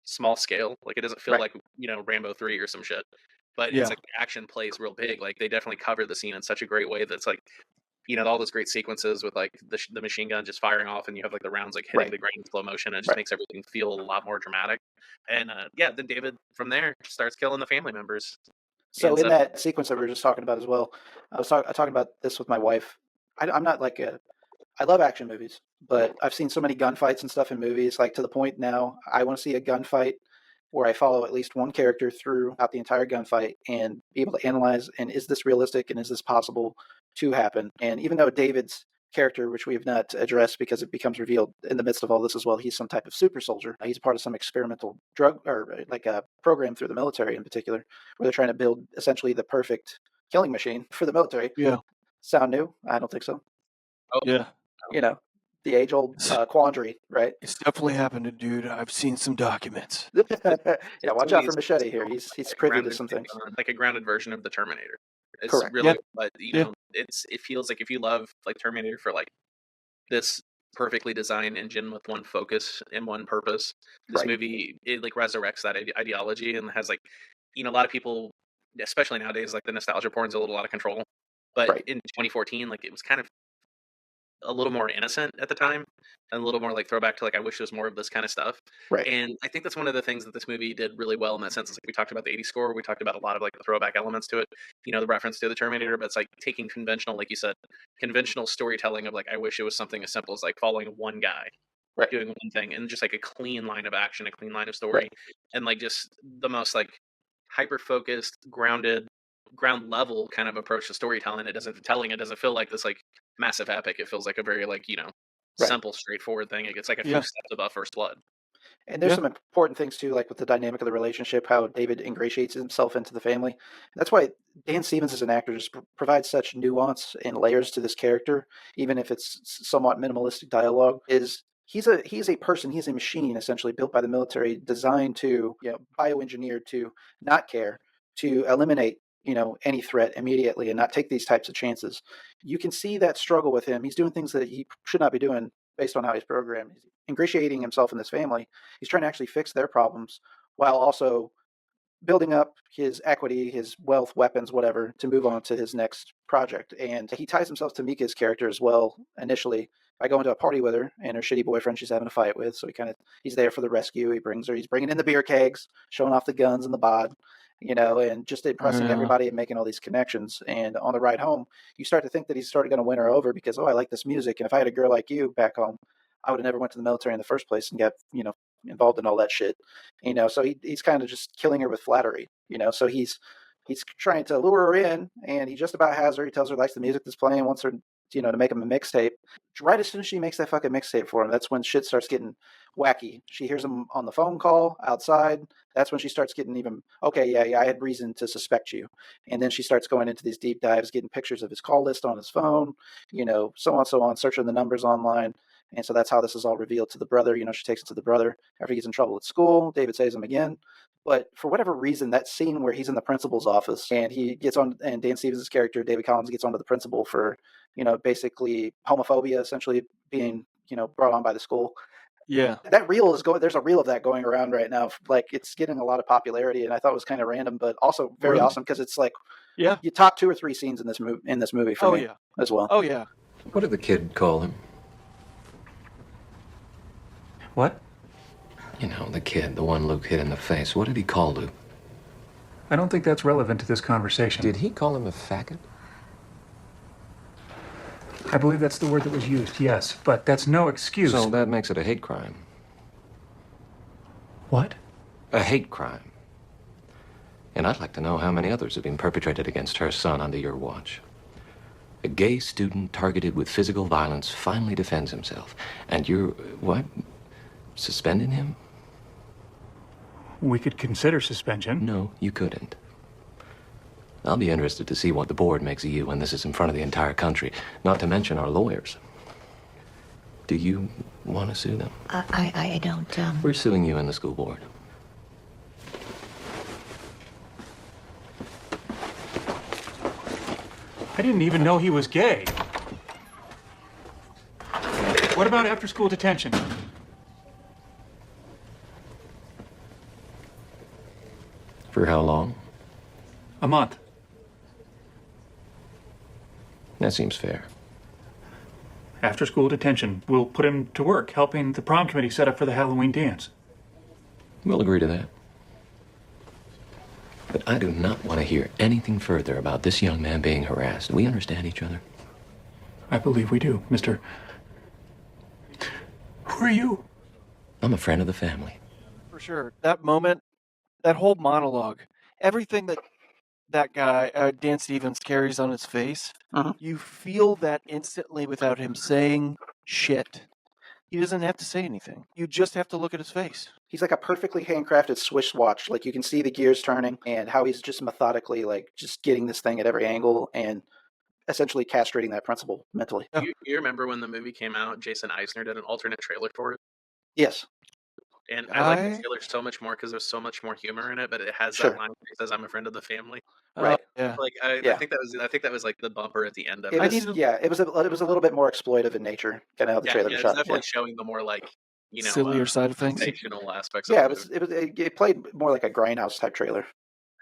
small scale. Like it doesn't feel like Rambo 3 or some shit, but it's like action plays real big. Like they definitely cover the scene in such a great way that's like, all those great sequences with like the machine gun just firing off, and you have like the rounds like hitting the ground in slow motion, and it just makes everything feel a lot more dramatic. And then David from there starts killing the family members. So in that sequence that we were just talking about as well, I was talking about this with my wife. I'm not like I love action movies, but I've seen so many gunfights and stuff in movies, like to the point now I want to see a gunfight where I follow at least one character throughout the entire gunfight and be able to analyze, and is this realistic and is this possible to happen? And even though David's character, which we have not addressed because it becomes revealed in the midst of all this as well, he's some type of super soldier. He's part of some experimental drug or like a program through the military in particular, where they're trying to build essentially the perfect killing machine for the military. Yeah. Sound new? I don't think so. Oh, yeah. The age-old quandary, right? It's definitely happened, dude. I've seen some documents. Yeah, watch out for Machete here. He's privy to some things. Like a grounded version of the Terminator. It's Correct. really, but it feels like if you love like Terminator for like this perfectly designed engine with one focus and one purpose, this movie it like resurrects that ideology and has like, a lot of people, especially nowadays, like the nostalgia porn's a little out of control. But in 2014, like it was kind of a little more innocent at the time, and a little more like throwback to like I wish there was more of this kind of stuff. Right. And I think that's one of the things that this movie did really well in that sense. Is like we talked about the 80s score, we talked about a lot of like the throwback elements to it, the reference to the Terminator, but it's like taking conventional, like you said, conventional storytelling of like I wish it was something as simple as like following one guy doing one thing, and just like a clean line of action, a clean line of story, and like just the most like hyper focused, ground level kind of approach to storytelling. It doesn't feel like this like massive epic. It feels like a very like simple, straightforward thing. It's like a few steps above First Blood. And there's some important things too, like with the dynamic of the relationship, how David ingratiates himself into the family. And that's why Dan Stevens as an actor just provides such nuance and layers to this character, even if it's somewhat minimalistic dialogue. He's a person, he's a machine essentially built by the military, designed to bioengineered to not care, to eliminate any threat immediately and not take these types of chances. You can see that struggle with him. He's doing things that he should not be doing based on how he's programmed. He's ingratiating himself in this family. He's trying to actually fix their problems while also building up his equity, his wealth, weapons, whatever, to move on to his next project. And he ties himself to Mika's character as well initially by going to a party with her and her shitty boyfriend she's having a fight with. So he's there for the rescue. He's bringing in the beer kegs, showing off the guns and the bod, and just impressing everybody and making all these connections. And on the ride home, you start to think that he's started going to win her over because, I like this music. And if I had a girl like you back home, I would have never went to the military in the first place and got, involved in all that shit. So he's kind of just killing her with flattery, so he's trying to lure her in, and he just about has her. He tells her he likes the music that's playing, wants her, to make him a mixtape. Right as soon as she makes that fucking mixtape for him, that's when shit starts getting wacky. She hears him on the phone call outside. That's when she starts getting even, I had reason to suspect you. And then she starts going into these deep dives, getting pictures of his call list on his phone, so on, searching the numbers online. And so that's how this is all revealed to the brother. She takes it to the brother after he gets in trouble at school. David saves him again. But for whatever reason, that scene where he's in the principal's office and he gets on, and Dan Stevens' character, David Collins, gets onto the principal for, basically homophobia, essentially being, brought on by the school. Yeah. That reel is going, there's a reel of that going around right now. Like, it's getting a lot of popularity, and I thought it was kind of random, but also very awesome because it's like, Yeah. you top 2 or 3 scenes in this movie for me as well. Oh, yeah. What did the kid call him? What? The kid, the one Luke hit in the face. What did he call Luke? I don't think that's relevant to this conversation. Did he call him a faggot? I believe that's the word that was used, yes, but that's no excuse. So that makes it a hate crime. What? A hate crime. And I'd like to know how many others have been perpetrated against her son under your watch. A gay student targeted with physical violence finally defends himself. And you're, what? Suspending him? We could consider suspension. No, you couldn't. I'll be interested to see what the board makes of you when this is in front of the entire country, not to mention our lawyers. Do you want to sue them? I don't, We're suing you and the school board. I didn't even know he was gay. What about after-school detention? For how long? A month. That seems fair. After-school detention. We'll put him to work, helping the prom committee set up for the Halloween dance. We'll agree to that. But I do not want to hear anything further about this young man being harassed. We understand each other? I believe we do, Mr. Who are you? I'm a friend of the family. For sure. That moment, that whole monologue, everything that guy, Dan Stevens, carries on his face, you feel that instantly without him saying shit. He doesn't have to say anything. You just have to look at his face. He's like a perfectly handcrafted Swiss watch. Like, you can see the gears turning and how he's just methodically, like, just getting this thing at every angle and essentially castrating that principal mentally. You remember when the movie came out, Jason Eisner did an alternate trailer for it? Yes. And I like the trailer so much more because there's so much more humor in it, but it has that line that says, "I'm a friend of the family." Right. Yeah. Like I think that was like the bumper at the end of it. It was a little bit more exploitive in nature, kind of how the trailer was it's shot. definitely showing the more like sillier side of things. sensational aspects. Yeah, of it played more like a grindhouse type trailer.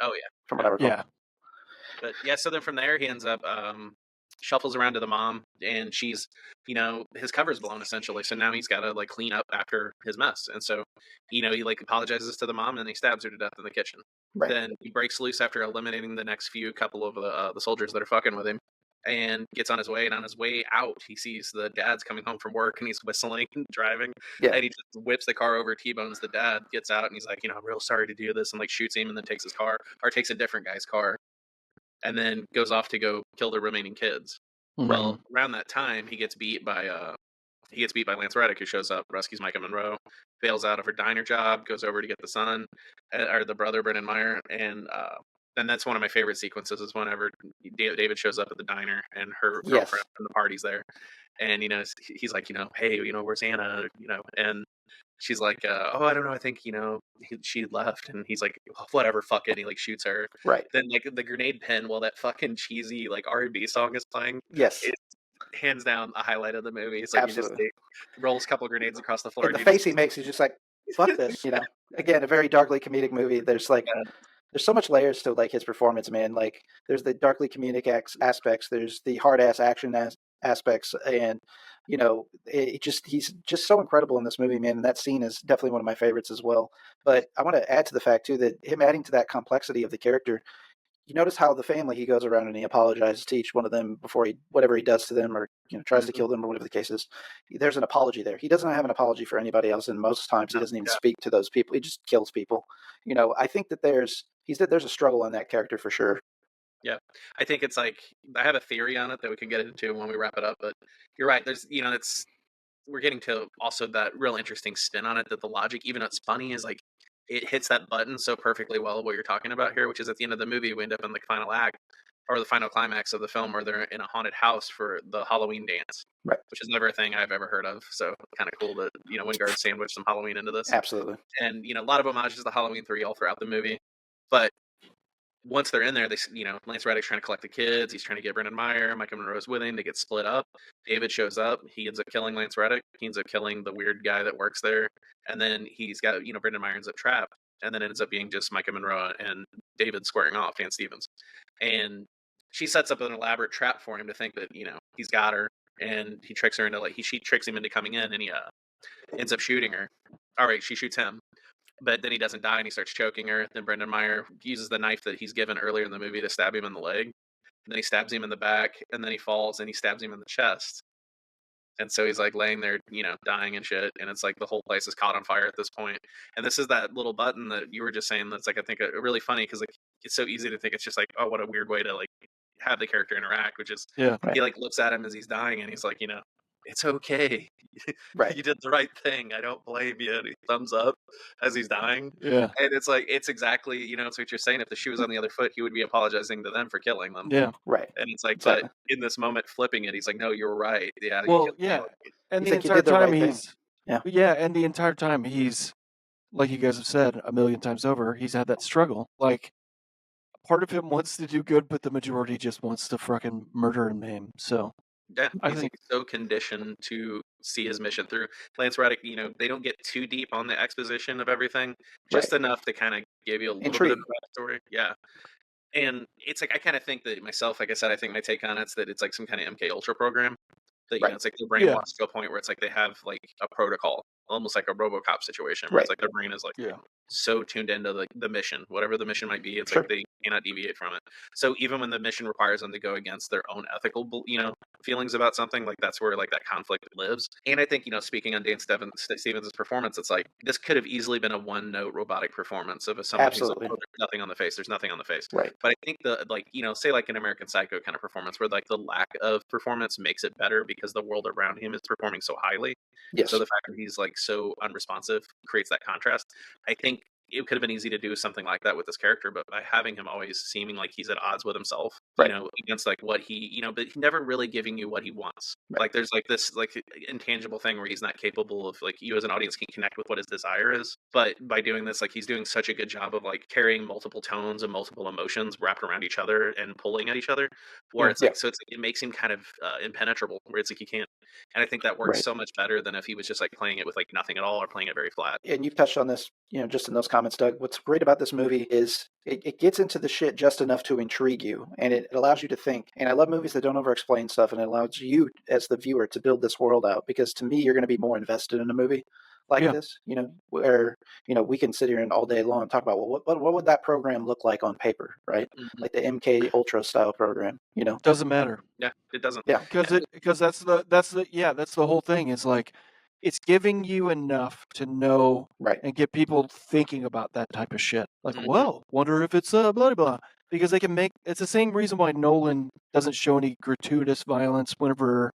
Oh yeah, from what I recall. Yeah. But yeah, so then from there he ends up shuffles around to the mom, and she's, his cover's blown essentially. So now he's got to like clean up after his mess, and so, he like apologizes to the mom, and he stabs her to death in the kitchen. Right. Then he breaks loose after eliminating the next couple of the soldiers that are fucking with him, and gets on his way. And on his way out, he sees the dad's coming home from work, and he's whistling and driving. Yeah. And he just whips the car over, T-bones the dad, gets out, and he's like, I'm real sorry to do this, and like shoots him, and then takes his car, or takes a different guy's car, and then goes off to go kill the remaining kids. Mm-hmm. Well, around that time, he gets beat by Lance Reddick, who shows up, rescues Maika Monroe, bails out of her diner job, goes over to get the son, or the brother, Brendan Meyer, and that's one of my favorite sequences is whenever David shows up at the diner and her girlfriend from the party's there, and he's like, hey, where's Anna, and she's like, oh, I don't know, I think she left, and he's like, oh, whatever, fuck it, and he like shoots her. Right. Then like the grenade pin while that fucking cheesy like R&B song is playing. Yes. It's hands down a highlight of the movie. It's like Absolutely. he just rolls a couple grenades across the floor. And the face he makes, he's just like, fuck this, Again, a very darkly comedic movie. There's like, there's so much layers to like his performance, man. Like, there's the darkly comedic aspects, there's the hard ass action aspects, and he's just so incredible in this movie, man. And that scene is definitely one of my favorites as well. But I want to add to the fact too that him adding to that complexity of the character, you notice how the family, he goes around and he apologizes to each one of them before whatever he does to them, or tries to kill them, or whatever the case is. There's an apology there. He doesn't have an apology for anybody else, and most times he doesn't even speak to those people. He just kills people. I think that there's a struggle in that character for sure. Yeah, I think it's like, I have a theory on it that we can get into when we wrap it up, but you're right. There's, we're getting to also that real interesting spin on it, that the logic, even though it's funny, is like, it hits that button so perfectly well what you're talking about here, which is at the end of the movie, we end up in the final act, or the final climax of the film where they're in a haunted house for the Halloween dance, right? Which is never a thing I've ever heard of. So kind of cool that Wingard sandwiched some Halloween into this. Absolutely. And a lot of homages to Halloween 3 all throughout the movie. But once they're in there, they Lance Reddick's trying to collect the kids. He's trying to get Brendan Meyer. Maika Monroe's with him. They get split up. David shows up. He ends up killing Lance Reddick. He ends up killing the weird guy that works there. And then he's got Brendan Meyer ends up trapped. And then it ends up being just Maika Monroe and David squaring off, Dan Stevens. And she sets up an elaborate trap for him to think that he's got her, and he tricks her into she tricks him into coming in, and he ends up shooting her. All right, she shoots him, but then he doesn't die, and he starts choking her. Then Brendan Meyer uses the knife that he's given earlier in the movie to stab him in the leg. And then he stabs him in the back, and then he falls, and he stabs him in the chest. And so he's laying there, dying and shit. And it's the whole place is caught on fire at this point. And this is that little button that you were just saying that's I think really funny because it's so easy to think it's just oh, what a weird way to have the character interact, which is he looks at him as he's dying and he's it's okay. Right. You did the right thing. I don't blame you. And he thumbs up as he's dying. Yeah. And it's it's exactly, it's what you're saying. If the shoe was on the other foot, he would be apologizing to them for killing them. Yeah. Right. And it's exactly. But in this moment, flipping it, he's no, you're right. Yeah. Well, yeah. And the entire time and the entire time he's, like you guys have said a million times over, he's had that struggle. Part of him wants to do good, but the majority just wants to fucking murder and maim. So yeah, I think he's so conditioned to see his mission through. Lance Reddick, they don't get too deep on the exposition of everything, just enough to kind of give you a little bit of the backstory. Yeah. And it's I kind of think that myself, like I said, I think my take on it's that it's some kind of MK Ultra program. That it's they're brainwashed to a point where it's they have a protocol, almost like a RoboCop situation, where it's their brain is so tuned into the mission, whatever the mission might be. It's they cannot deviate from it. So even when the mission requires them to go against their own ethical, feelings about something, that's where that conflict lives. And I think speaking on Dan Stevens' performance, it's this could have easily been a one-note robotic performance of someone who's there's nothing on the face. There's nothing on the face. Right. But I think the say an American Psycho kind of performance where the lack of performance makes it better because the world around him is performing so highly. Yes. So the fact that he's so unresponsive creates that contrast. I think it could have been easy to do something like that with this character, but by having him always seeming he's at odds with himself, against what he, but he never really giving you what he wants. Right. There's this intangible thing where he's not capable of you as an audience can connect with what his desire is. But by doing this, he's doing such a good job of carrying multiple tones and multiple emotions wrapped around each other and pulling at each other, where it's so it makes him kind of impenetrable, where it's you can't. And I think that works so much better than if he was just playing it with nothing at all or playing it very flat. And you've touched on this, just in those comments, Doug. What's great about this movie is it gets into the shit just enough to intrigue you, and it allows you to think. And I love movies that don't over-explain stuff, and it allows you as the viewer to build this world out, because to me, you're going to be more invested in a movie like this, where, we can sit here and all day long and talk about, well, what would that program look like on paper, right? Mm-hmm. Like the MK Ultra style program, Doesn't matter. Yeah, it doesn't. Yeah. Because that's the whole thing. It's it's giving you enough to know and get people thinking about that type of shit. Well, wonder if it's blah, blah, blah. Because they can it's the same reason why Nolan doesn't show any gratuitous violence whenever,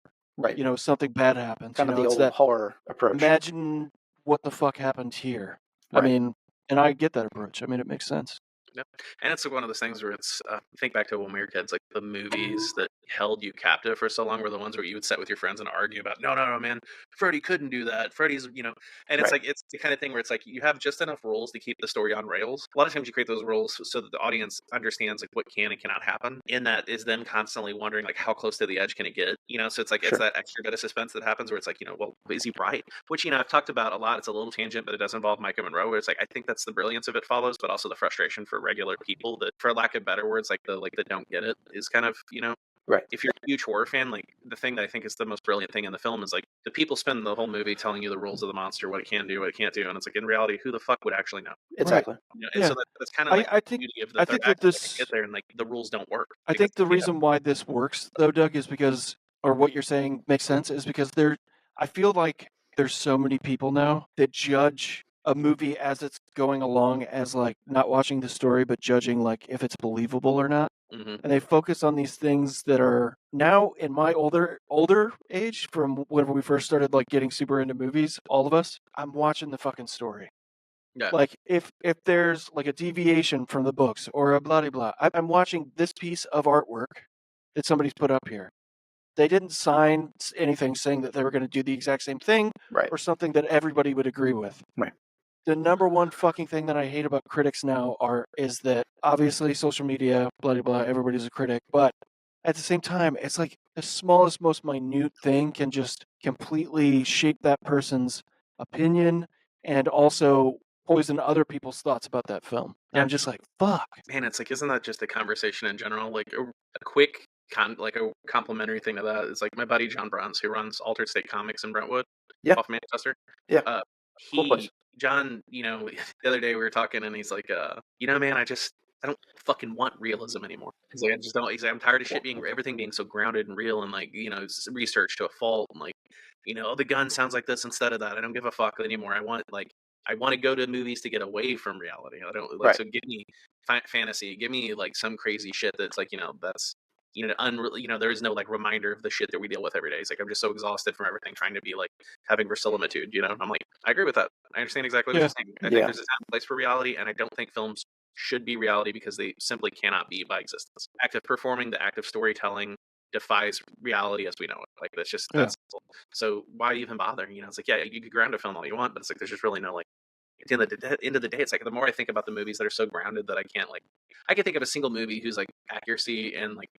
something bad happens. Kind of the old horror approach. Imagine what the fuck happened here. Right. I mean, and I get that approach. I mean, it makes sense. Yep. And it's one of those things where it's think back to when we were kids, the movies that held you captive for so long were the ones where you would sit with your friends and argue about no man, Freddy couldn't do that, Freddy's and it's it's the kind of thing where it's you have just enough rules to keep the story on rails. A lot of times you create those rules so that the audience understands what can and cannot happen, and that is them constantly wondering how close to the edge can it get, so it's it's that extra bit of suspense that happens where it's well, is he right? Which I've talked about a lot. It's a little tangent, but it does involve Maika Monroe, where it's I think that's the brilliance of it follows, but also the frustration for regular people that, for lack of better words, the don't get it is kind of right. If you're a huge horror fan, the thing that I think is the most brilliant thing in the film is the people spend the whole movie telling you the rules of the monster, what it can do, what it can't do, and it's in reality, who the fuck would actually know? Exactly. And so that's kind of I think, the beauty of I think that this get there and the rules don't work. I think the reason why this works though, Doug, is because, or what you're saying makes sense, is because I feel like there's so many people now that judge a movie as it's going along as not watching the story, but judging if it's believable or not. Mm-hmm. And they focus on these things that are now in my older age, from whenever we first started getting super into movies, all of us, I'm watching the fucking story. Yeah. Like if there's like a deviation from the books or a blah blah, I'm watching this piece of artwork that somebody's put up here. They didn't sign anything saying that they were going to do the exact same thing Right. or something that everybody would agree with. Right. The number one fucking thing that I hate about critics now is that obviously social media, blah blah blah, everybody's a critic, but at the same time, it's like the smallest, most minute thing can just completely shape that person's opinion and also poison other people's thoughts about that film. And I'm just like, fuck. Man, it's like, isn't that just a conversation in general? Like a quick, a complimentary thing to that is like my buddy John Bruns, who runs Altered State Comics in Brentwood, off Manchester. Yeah. Cool place. John, the other day we were talking, and he's like, man, I don't fucking want realism anymore. He's like, I just don't. He's like, I'm tired of shit everything being so grounded and real and like, research to a fault and like, the gun sounds like this instead of that. I don't give a fuck anymore. I want to go to movies to get away from reality. I don't like, so give me fantasy, give me like some crazy shit that's like, that's, there is no like reminder of the shit that we deal with every day. It's like, I'm just so exhausted from everything trying to be like having verisimilitude, I'm like, I agree with that. I understand exactly what you're saying. I think there's a time and place for reality, and I don't think films should be reality because they simply cannot be by existence. Active performing, the act of storytelling defies reality as we know it. Like that's simple. So why even bother? It's like, yeah, you could ground a film all you want, but it's like there's just really no like. At the end of the day, it's like the more I think about the movies that are so grounded that I can think of a single movie whose like accuracy and like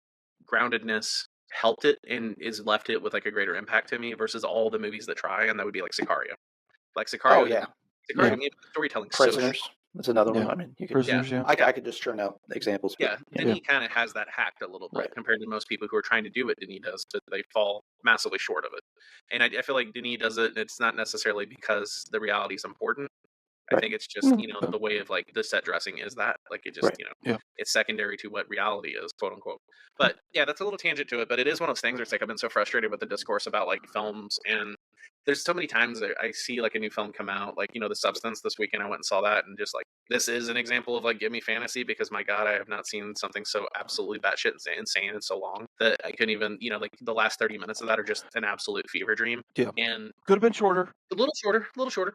groundedness helped it and is left it with like a greater impact to me versus all the movies that try, and that would be like Sicario. Like Sicario, Sicario to me, storytelling. Prisoners. That's another one. I mean, you could, Prisoners, I could just churn out examples. Yeah, Denis kind of has that hacked a little bit compared to most people who are trying to do what Denis does. They fall massively short of it. And I feel like Denis does it, it's not necessarily because the reality is important. I think it's just, the way of like the set dressing is that like it just, it's secondary to what reality is, quote unquote. But yeah, that's a little tangent to it. But it is one of those things where it's like I've been so frustrated with the discourse about like films, and there's so many times that I see like a new film come out, like, The Substance this weekend. I went and saw that, and just like this is an example of like give me fantasy, because my God, I have not seen something so absolutely batshit insane in so long that I couldn't even, like the last 30 minutes of that are just an absolute fever dream. Yeah. And could have been shorter. A little shorter.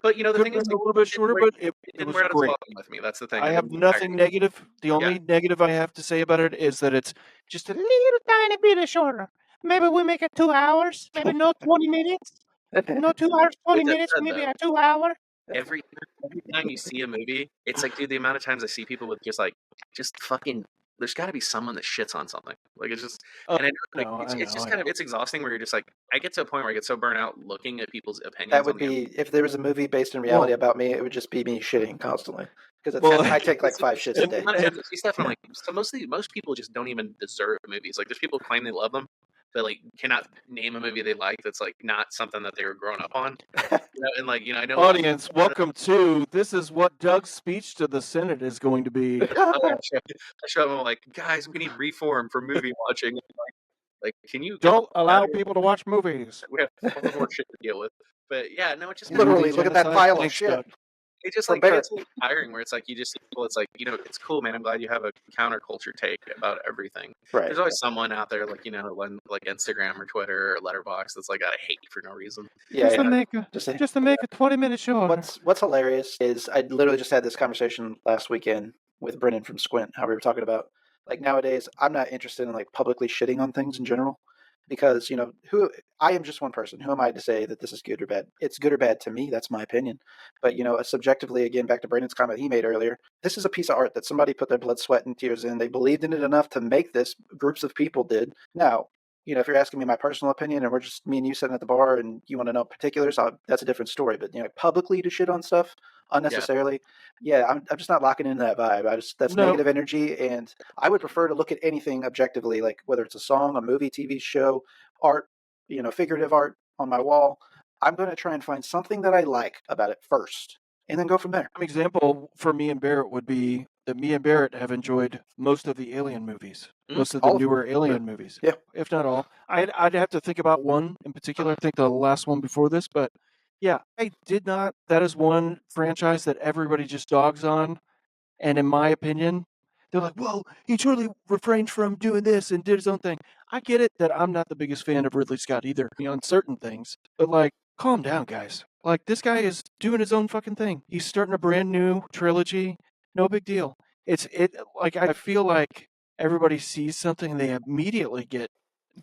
But the thing is, a little bit shorter, but it didn't was wear out its great. welcome with me. That's the thing. I have nothing negative. The only negative I have to say about it is that it's just a little tiny bit shorter. Maybe we make it 2 hours. Maybe no 20 minutes. No 2 hours, 20 minutes. Maybe a 2 hour. Every time you see a movie, it's like, dude, the amount of times I see people with just fucking. There's got to be someone that shits on something. Like it's just, and it's exhausting. Where you're just like, I get to a point where I get so burnt out looking at people's opinions. That would be if there was a movie based in reality about me, it would just be me shitting constantly, because I take like 5 shits a day. I'm like, so most people just don't even deserve movies. Like there's people who claim they love them, but like cannot name a movie they like that's like not something that they were growing up on. And like, I know. Audience, welcome to this is what Doug's speech to the Senate is going to be. I show them like, guys, we need reform for movie watching. Like, can you don't allow people to watch movies? We have a lot more shit to deal with. But yeah, no, it just literally look at that pile of shit. It just like it's tiring where it's like you just see people. It's like, it's cool, man. I'm glad you have a counterculture take about everything. Right. There's always someone out there like like Instagram or Twitter or Letterboxd that's like got a hate for no reason. Yeah, just to make a 20-minute show. What's hilarious is I literally just had this conversation last weekend with Brennan from Squint. How we were talking about like nowadays, I'm not interested in like publicly shitting on things in general. Because, I am just one person. Who am I to say that this is good or bad? It's good or bad to me. That's my opinion. But, subjectively, again, back to Brandon's comment he made earlier, this is a piece of art that somebody put their blood, sweat, and tears in. They believed in it enough to make this. Groups of people did. Now, if you're asking me my personal opinion and we're just me and you sitting at the bar and you want to know particulars, that's a different story. But, publicly to shit on stuff unnecessarily, I'm just not locking into that vibe. That's negative energy, and I would prefer to look at anything objectively, like whether it's a song, a movie, TV show, art, figurative art on my wall. I'm going to try and find something that I like about it first, and then go from there. An example for me and Barrett would be that me and Barrett have enjoyed most of the Alien movies, most of the newer Alien movies, if not all. I'd have to think about one in particular. I think the last one before this, but yeah, I did not. That is one franchise that everybody just dogs on, and in my opinion, they're like, "Well, he totally refrained from doing this and did his own thing." I get it that I'm not the biggest fan of Ridley Scott either on certain things, but like calm down, guys. Like, this guy is doing his own fucking thing. He's starting a brand new trilogy. No big deal. Like, I feel like everybody sees something and they immediately get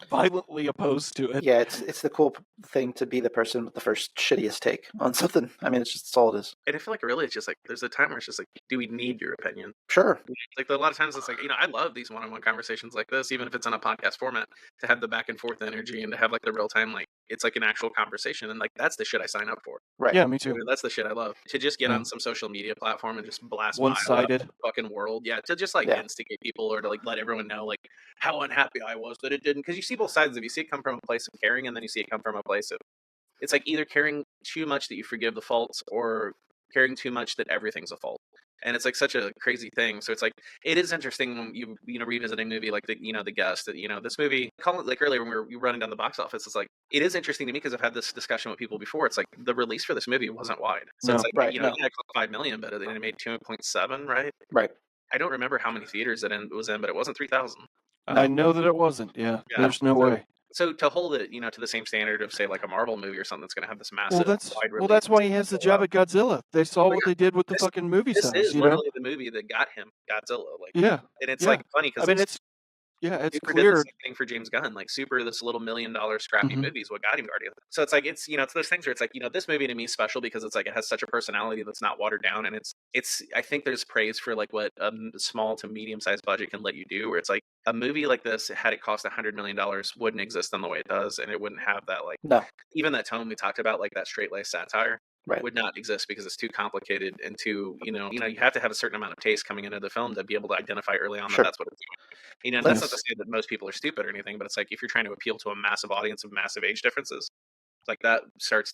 violently opposed to it. Yeah, it's the cool thing to be the person with the first shittiest take on something. I mean, that's all it is. And I feel like really it's just like there's a time where it's just like, do we need your opinion? Sure. Like a lot of times it's like, I love these one-on-one conversations like this, even if it's on a podcast format, to have the back and forth energy and to have like the real time, like it's like an actual conversation, and like that's the shit I sign up for. Right. Yeah, me too. That's the shit I love. To just get on some social media platform and just blast one-sided the fucking world. Yeah, to just like instigate people or to like let everyone know like how unhappy I was that it didn't. Because you see both sides of it. You see it come from a place of caring, and then you see it come from a place of it's like either caring too much that you forgive the faults, or caring too much that everything's a fault. And it's like such a crazy thing. So it's like it is interesting when you revisiting a movie like the The Guest, that this movie, like earlier when we were running down the box office, it's like it is interesting to me because I've had this discussion with people before. It's like the release for this movie wasn't wide, so it's like it cost $5 million, but it made 2.7, right? Right. I don't remember how many theaters it was in, but it wasn't 3,000. I know that it wasn't. Yeah. There's no way. So to hold it, to the same standard of say like a Marvel movie or something that's going to have this massive wide release. Well, that's why he has the job at Godzilla. They saw what they did with the fucking movie size. This is literally the movie that got him Godzilla. Like, yeah, and it's like funny because it's clear. The same thing for James Gunn. Like Super, this little $1 million scrappy movie is what got him Guardians. So it's like it's those things where it's like this movie to me is special because it's like it has such a personality that's not watered down, and it's I think there's praise for like what a small to medium sized budget can let you do. Where it's like a movie like this, had it cost $100 million, wouldn't exist in the way it does, and it wouldn't have that even that tone we talked about, like that straight laced satire. Right. Would not exist because it's too complicated and too you have to have a certain amount of taste coming into the film to be able to identify early on that that's what it's doing. That's not to say that most people are stupid or anything, but it's like if you're trying to appeal to a massive audience of massive age differences, like that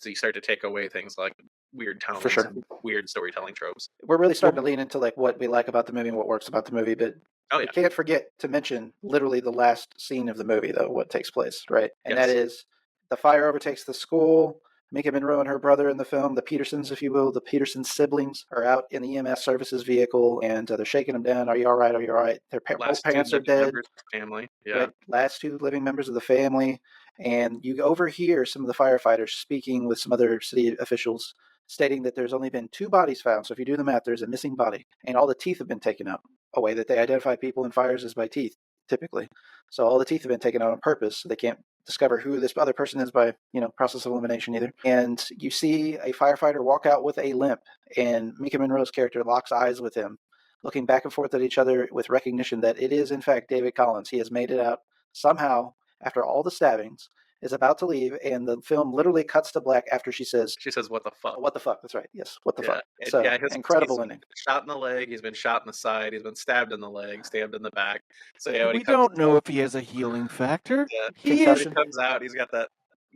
you start to take away things like weird tones and weird storytelling tropes. We're really starting to lean into like what we like about the movie and what works about the movie, but we can't forget to mention literally the last scene of the movie, though, what takes place, right? And that is the fire overtakes the school. Maika Monroe and her brother in the film, the Petersons, if you will, the Peterson siblings, are out in the EMS services vehicle, and they're shaking them down. Are you all right? Are you all right? Their both parents are dead. Family, right? Last two living members of the family. And you overhear some of the firefighters speaking with some other city officials, stating that there's only been 2 bodies found. So if you do the math, there's a missing body. And all the teeth have been taken out. A way that they identify people in fires is by teeth, typically. So all the teeth have been taken out on purpose. So they can't discover who this other person is by, process of elimination either. And you see a firefighter walk out with a limp, and Maika Monroe's character locks eyes with him, looking back and forth at each other with recognition that it is, in fact, David Collins. He has made it out somehow after all the stabbings, is about to leave, and the film literally cuts to black after she says, what the fuck? What the fuck? That's right. Yes. What the fuck? So incredible ending. Shot in the leg. He's been shot in the side. He's been stabbed in the leg, stabbed in the back. So we don't know if he has a healing factor. He comes out. He's got that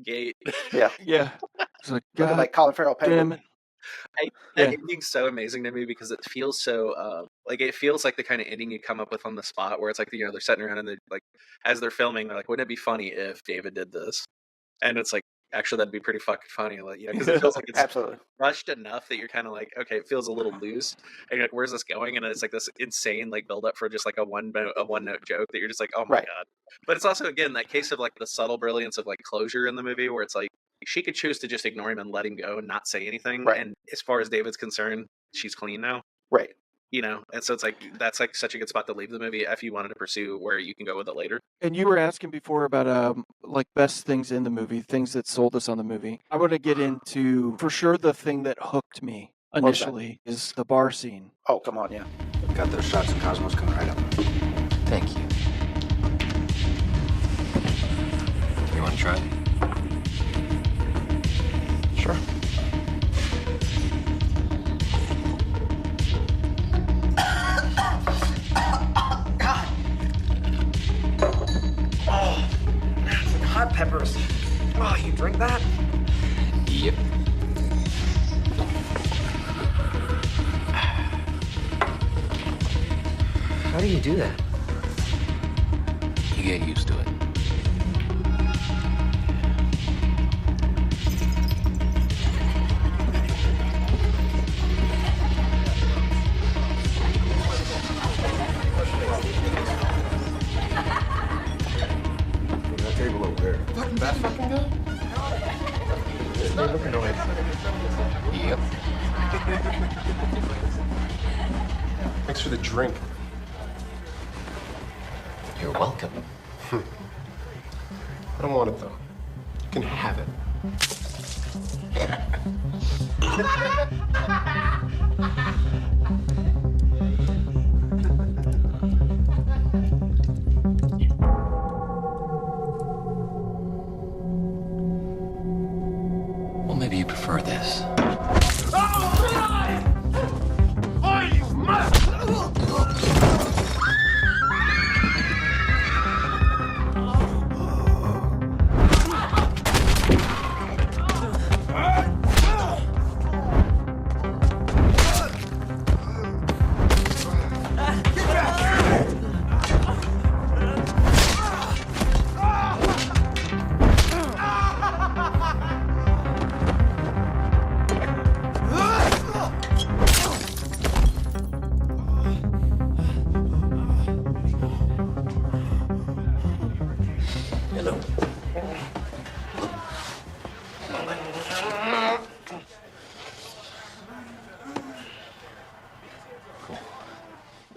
gait. Yeah. Yeah. It's like, God, like Colin Farrell. Damn it. That ending's so amazing to me because it feels so it feels like the kind of ending you come up with on the spot where it's like they're sitting around and they're like, as they're filming, they're like, wouldn't it be funny if David did this? And it's like, actually that'd be pretty fucking funny, because it feels like it's absolutely rushed enough that you're kind of like, okay, it feels a little loose, and you're like, where's this going? And it's like this insane like build up for just like a one note joke that you're just like, oh my god. But it's also again that case of like the subtle brilliance of like closure in the movie where it's like she could choose to just ignore him and let him go and not say anything, and as far as David's concerned, she's clean now, right? And so it's like that's like such a good spot to leave the movie if you wanted to pursue where you can go with it later. And you were asking before about like best things in the movie, things that sold us on the movie. I want to get into for sure the thing that hooked me initially is the bar scene. Oh, come on, yeah. Got those shots of Cosmos coming right up. Thank you. You want to try? Sure. Hot peppers. Oh, you drink that? Yep. How do you do that? You get used to it. That table over there. That fucking guy? You're looking away. Yep. Thanks for the drink. You're welcome. I don't want it, though. You can have it. Well, maybe you prefer this.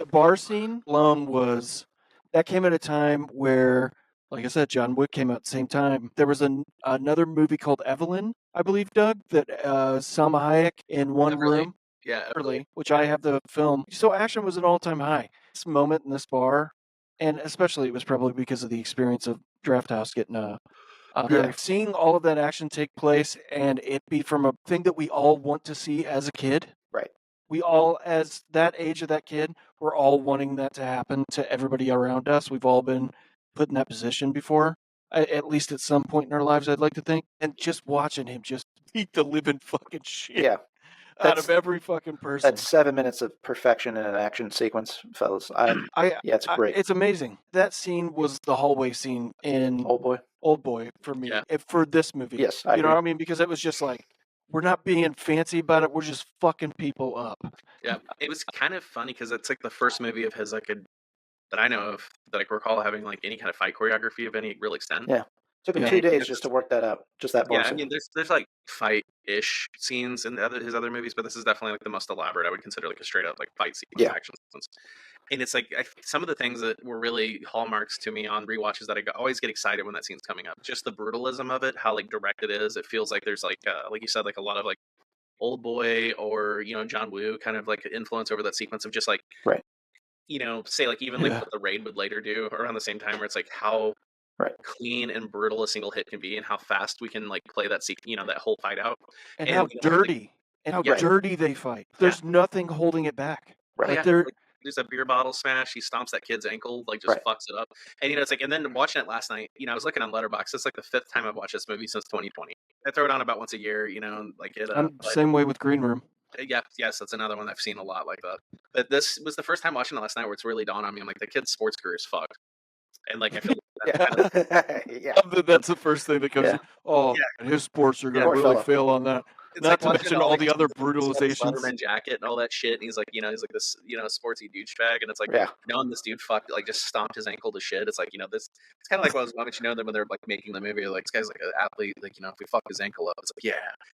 Bar scene alone that came at a time where, like I said, John Wick came out at the same time. There was another movie called Evelyn, I believe, Doug, that Salma Hayek in one room. Yeah, Early, which I have the film. So action was an all-time high. This moment in this bar, and especially it was probably because of the experience of Draft House getting seeing all of that action take place and it be from a thing that we all want to see as a kid. Right. We all, as that age of that kid, we're all wanting that to happen to everybody around us. We've all been put in that position before, at least at some point in our lives, I'd like to think. And just watching him just beat the living fucking shit out of every fucking person. That's 7 minutes of perfection in an action sequence, fellas. It's great. It's amazing. That scene was the hallway scene in Old Boy for me, for this movie. Yes, you know what I mean? Because it was just like, we're not being fancy about it. We're just fucking people up. Yeah, it was kind of funny because it's like the first movie of his that I know of that I can recall having like any kind of fight choreography of any real extent. Yeah, took him 2 days just to work that out. Just that. Yeah, I mean, there's like fight-ish scenes in his other movies, but this is definitely like the most elaborate. I would consider like a straight up like fight sequence, action sequence. And it's like some of the things that were really hallmarks to me on rewatches that I always get excited when that scene's coming up. Just the brutalism of it, how like direct it is. It feels like there's like you said, like a lot of like Old Boy or John Woo kind of like influence over that sequence of just like say like even like what the Raid would later do around the same time, where it's like how clean and brutal a single hit can be, and how fast we can like play that that whole fight out, and how dirty dirty they fight. There's nothing holding it back. Right. Like there's a beer bottle smash. He stomps that kid's ankle, like just fucks it up. And it's like, and then watching it last night, I was looking on Letterboxd. It's like the 5th time I've watched this movie since 2020. I throw it on about once a year, like it. Same way with Green Room. Yes, that's another one I've seen a lot like that. But this was the first time watching it last night where it's really dawned on me. I'm like, the kid's sports career is fucked. And like I feel that's the first thing that comes in. And his sports are going to really fail on that. It's Not like to mention all the other brutalizations. Letterman jacket and all that shit. And he's like, he's like this, sportsy douchebag. And it's like, knowing this dude just stomped his ankle to shit. It's like, this. It's kind of like what I was wanting that when they're like making the movie, like this guy's like an athlete. Like if we fuck his ankle up, it's like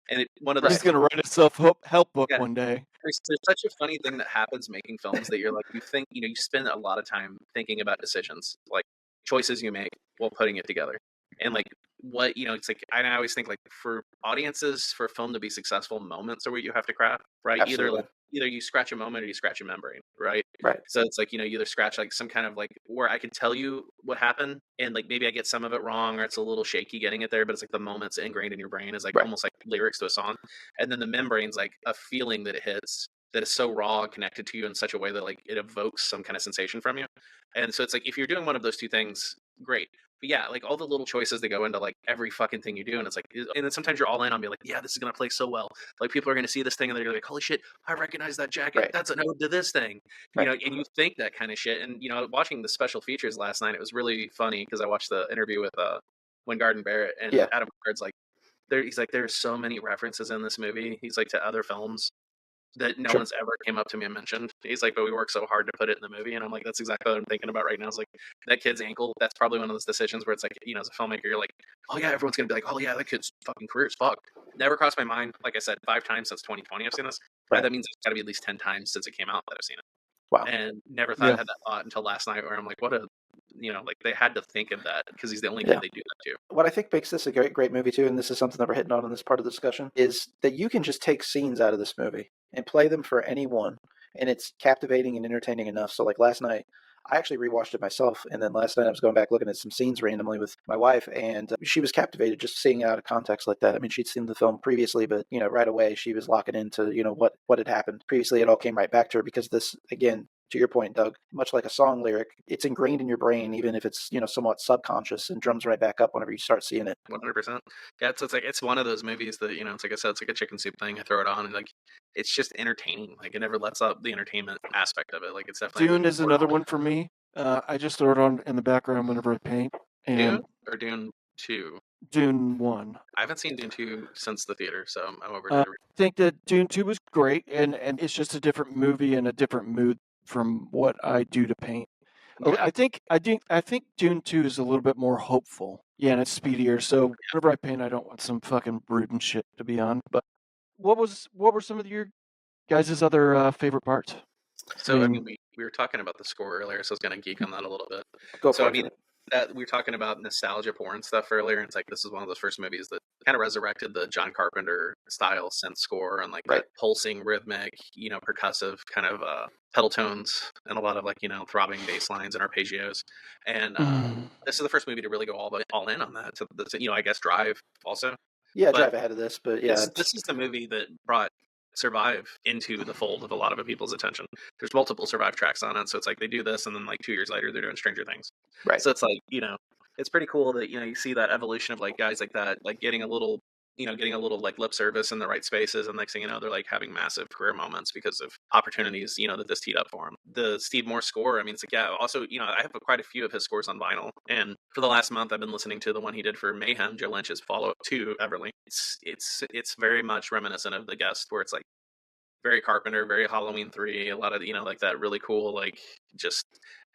And one of those. He's gonna write a self-help book one day. There's such a funny thing that happens making films that you're like, you think you spend a lot of time thinking about decisions, like choices you make while putting it together. And like what it's like I always think like for audiences, for a film to be successful, moments are what you have to craft, right? Absolutely. Either you scratch a moment or you scratch a membrane, right? Right. So it's like you either scratch like some kind of like where I can tell you what happened and like maybe I get some of it wrong or it's a little shaky getting it there, but it's like the moment's ingrained in your brain is like almost like lyrics to a song, and then the membrane's like a feeling that it hits that is so raw and connected to you in such a way that like it evokes some kind of sensation from you. And so it's like if you're doing one of those two things, great. But yeah, like all the little choices that go into like every fucking thing you do, and it's like, and then sometimes you're all in on being like, yeah, this is gonna play so well. Like people are gonna see this thing and they're like, holy shit, I recognize that jacket. That's an ode to this thing, and you think that kind of shit. And watching the special features last night, it was really funny because I watched the interview with Wingard and Barrett, and Adam Wingard's like, he's like, there's so many references in this movie. He's like to other films that no one's ever came up to me and mentioned. He's like, but we worked so hard to put it in the movie. And I'm like, that's exactly what I'm thinking about right now. It's like that kid's ankle. That's probably one of those decisions where it's like, as a filmmaker, you're like, oh yeah, everyone's going to be like, oh yeah, that kid's fucking career is fucked. Never crossed my mind. Like I said, 5 times since 2020 I've seen this. Right. That means it's got to be at least 10 times since it came out that I've seen it. Wow. And never thought I had that thought until last night, where I'm like, what a, like they had to think of that because he's the only kid they do that to. What I think makes this a great movie too, and this is something that we're hitting on in this part of the discussion, is that you can just take scenes out of this movie and play them for anyone, and it's captivating and entertaining enough. So like last night, I actually rewatched it myself, and then last night I was going back looking at some scenes randomly with my wife, and she was captivated just seeing it out of context like that. I mean, she'd seen the film previously, but right away she was locking into what had happened previously. It all came right back to her because this, again, to your point, Doug, much like a song lyric, it's ingrained in your brain, even if it's somewhat subconscious, and drums right back up whenever you start seeing it. 100%. Yeah, it's one of those movies that it's like I said, it's like a chicken soup thing. I throw it on, and like it's just entertaining. Like it never lets up the entertainment aspect of it. Like it's definitely Dune is another one for me. I just throw it on in the background whenever I paint. And Dune or Dune 2? Dune 1. I haven't seen Dune 2 since the theater, so I'm over I think that Dune 2 was great, and it's just a different movie and a different mood from what I do to paint. Yeah. I think Dune 2 is a little bit more hopeful. Yeah, and it's speedier. So whenever I paint, I don't want some fucking brooding shit to be on. But what were some of your guys' other favorite parts? So I mean, we were talking about the score earlier, so I was going to geek on that a little bit. That we were talking about nostalgia porn stuff earlier, and it's like this is one of those first movies that kind of resurrected the John Carpenter style synth score and like that pulsing, rhythmic, percussive kind of pedal tones and a lot of like throbbing bass lines and arpeggios. And this is the first movie to really go all in on that. So I guess Drive also. Yeah, Drive ahead of this, but yeah, this is the movie that brought Survive into the fold of a lot of people's attention. There's multiple Survive tracks on it, so it's like they do this, and then like 2 years later they're doing Stranger Things. Right. So it's like it's pretty cool that you see that evolution of like guys like that, like getting a little like lip service in the right spaces, and next thing you know, they're like having massive career moments because of opportunities that this teed up for them. The Steve Moore score, I mean, it's like also I have quite a few of his scores on vinyl, and for the last month I've been listening to the one he did for Mayhem, Joe Lynch's follow-up to Everly. It's very much reminiscent of The Guest, where it's like very Carpenter, very Halloween 3, a lot of like that really cool like just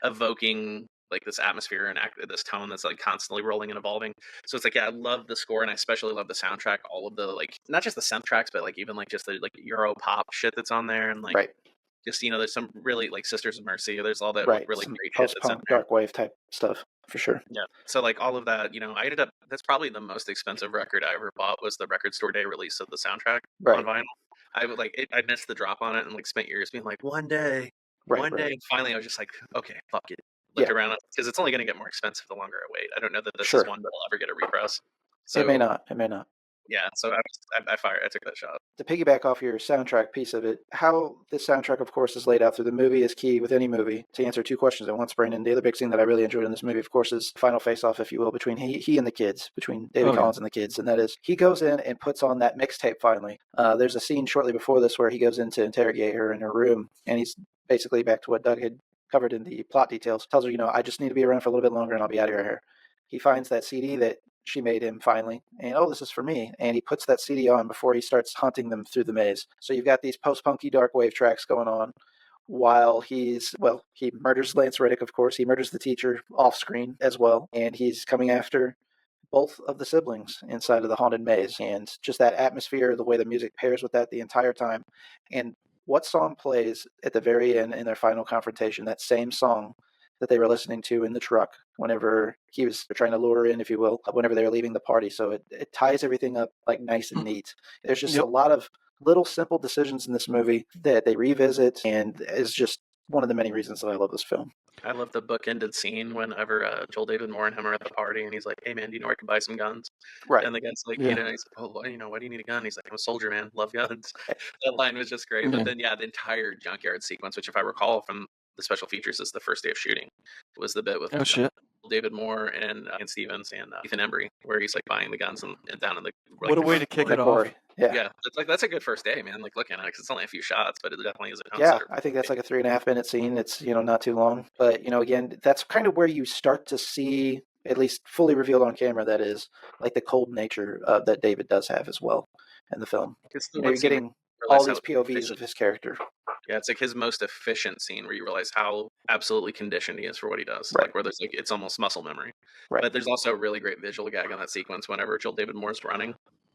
evoking like this atmosphere and this tone that's like constantly rolling and evolving. So it's like I love the score, and I especially love the soundtrack. All of the like not just the synth tracks, but like even like just the like Euro pop shit that's on there, and like just there's some really like Sisters of Mercy. There's all that really some great post-punk dark wave type stuff for sure. Yeah. So like all of that, I ended up that's probably the most expensive record I ever bought was the Record Store Day release of the soundtrack on vinyl. I missed the drop on it and like spent years being like one day. And finally I was just like, okay, fuck it. Looked around because it's only going to get more expensive the longer I wait. I don't know that this is one that'll ever get a repress. So it may not. Yeah, so I took that shot. To piggyback off your soundtrack piece of it, how this soundtrack, of course, is laid out through the movie is key with any movie. To answer two questions at once, Brandon, the other big thing that I really enjoyed in this movie, of course, is the final face-off, if you will, between he and the kids, between David Collins and the kids, and that is he goes in and puts on that mixtape finally. There's a scene shortly before this where he goes in to interrogate her in her room, and he's basically back to what Doug had covered in the plot details, tells her, I just need to be around for a little bit longer and I'll be out of your hair. He finds that CD that she made him finally, and this is for me, and he puts that CD on before he starts hunting them through the maze. So you've got these post-punky dark wave tracks going on while he murders Lance Reddick, of course. He murders the teacher off screen as well, and he's coming after both of the siblings inside of the haunted maze, and just that atmosphere, the way the music pairs with that the entire time. And what song plays at the very end in their final confrontation? That same song that they were listening to in the truck whenever he was trying to lure her in, if you will, whenever they were leaving the party. So it ties everything up like nice and neat. There's just a lot of little simple decisions in this movie that they revisit, and is just one of the many reasons that I love this film. I love the bookended scene whenever Joel David Moore and him are at the party, and he's like, "Hey man, do you know where I can buy some guns?" Right. And the guy's like, he's like, "Oh, why do you need a gun?" He's like, "I'm a soldier, man. Love guns." That line was just great. But then the entire junkyard sequence, which if I recall from the special features is the first day of shooting, was the bit with David Moore and Stevens and Ethan Embry, where he's like buying the guns and down in the. Like, what a way to kick it off! Yeah, it's like that's a good first day, man. Like looking at it, 'cause it's only a few shots, but it definitely is a tone setter. I think that's like a 3.5 minute scene. It's not too long, but again, that's kind of where you start to see, at least fully revealed on camera, that is like the cold nature that David does have as well in the film. You're getting all these POVs of his character. Yeah, it's like his most efficient scene where you realize how absolutely conditioned he is for what he does. Right. Like where there's it's almost muscle memory. Right. But there's also a really great visual gag on that sequence whenever Joel David Moore's running.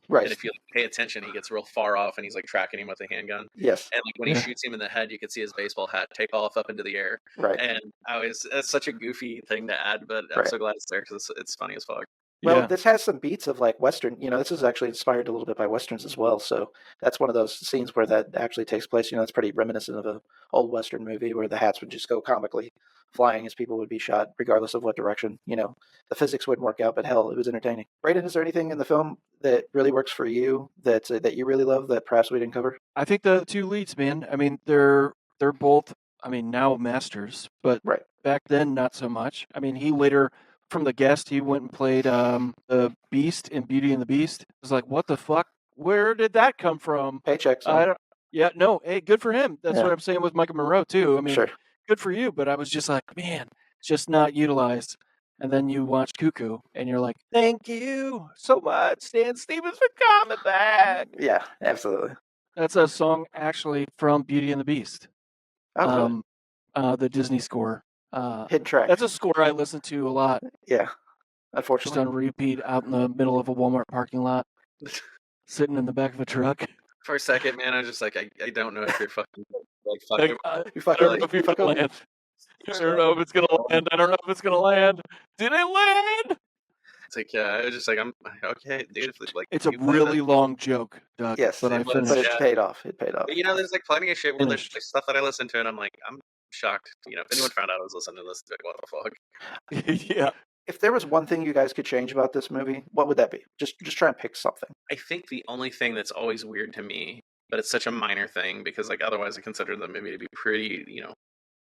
Right. And if you pay attention, he gets real far off, and he's like tracking him with a handgun. Yes. And like when he shoots him in the head, you can see his baseball hat take off up into the air. Right. And it's such a goofy thing to add, but I'm so glad it's there because it's funny as fuck. Well, this has some beats of like Western. This is actually inspired a little bit by Westerns as well. So that's one of those scenes where that actually takes place. It's pretty reminiscent of an old Western movie where the hats would just go comically flying as people would be shot, regardless of what direction. The physics wouldn't work out, but hell, it was entertaining. Brayden, is there anything in the film that really works for you that you really love that perhaps we didn't cover? I think the two leads, man. I mean, they're both. I mean, now masters, but back then not so much. I mean, he later. From The Guest, he went and played the Beast in Beauty and the Beast. It was like, what the fuck? Where did that come from? Paychecks. Hey, good for him. That's what I'm saying with Maika Monroe, too. I mean, good for you, but I was just like, man, it's just not utilized. And then you watch Cuckoo, and you're like, thank you so much, Stan Stevens, for coming back. Yeah, absolutely. That's a song, actually, from Beauty and the Beast. Oh, really? The Disney score. Hidden track. That's a score I listen to a lot. Yeah, unfortunately. Just on repeat out in the middle of a Walmart parking lot, sitting in the back of a truck. For a second, man, I was just like, I don't know if you're fucking you fucking land. I don't know if it's gonna land. I don't know if it's gonna land. Did it land? It's like, yeah, I was just like, I'm okay, dude. It's a really long joke, Doug. Yes, but it paid off. It paid off. But, there's like plenty of shit where there's like, stuff that I listen to, and I'm like, I'm shocked. If anyone found out I was listening to this, like, what the fuck? Yeah. If there was one thing you guys could change about this movie, what would that be? Just try and pick something. I think the only thing that's always weird to me, but it's such a minor thing because like otherwise I consider the movie to be pretty,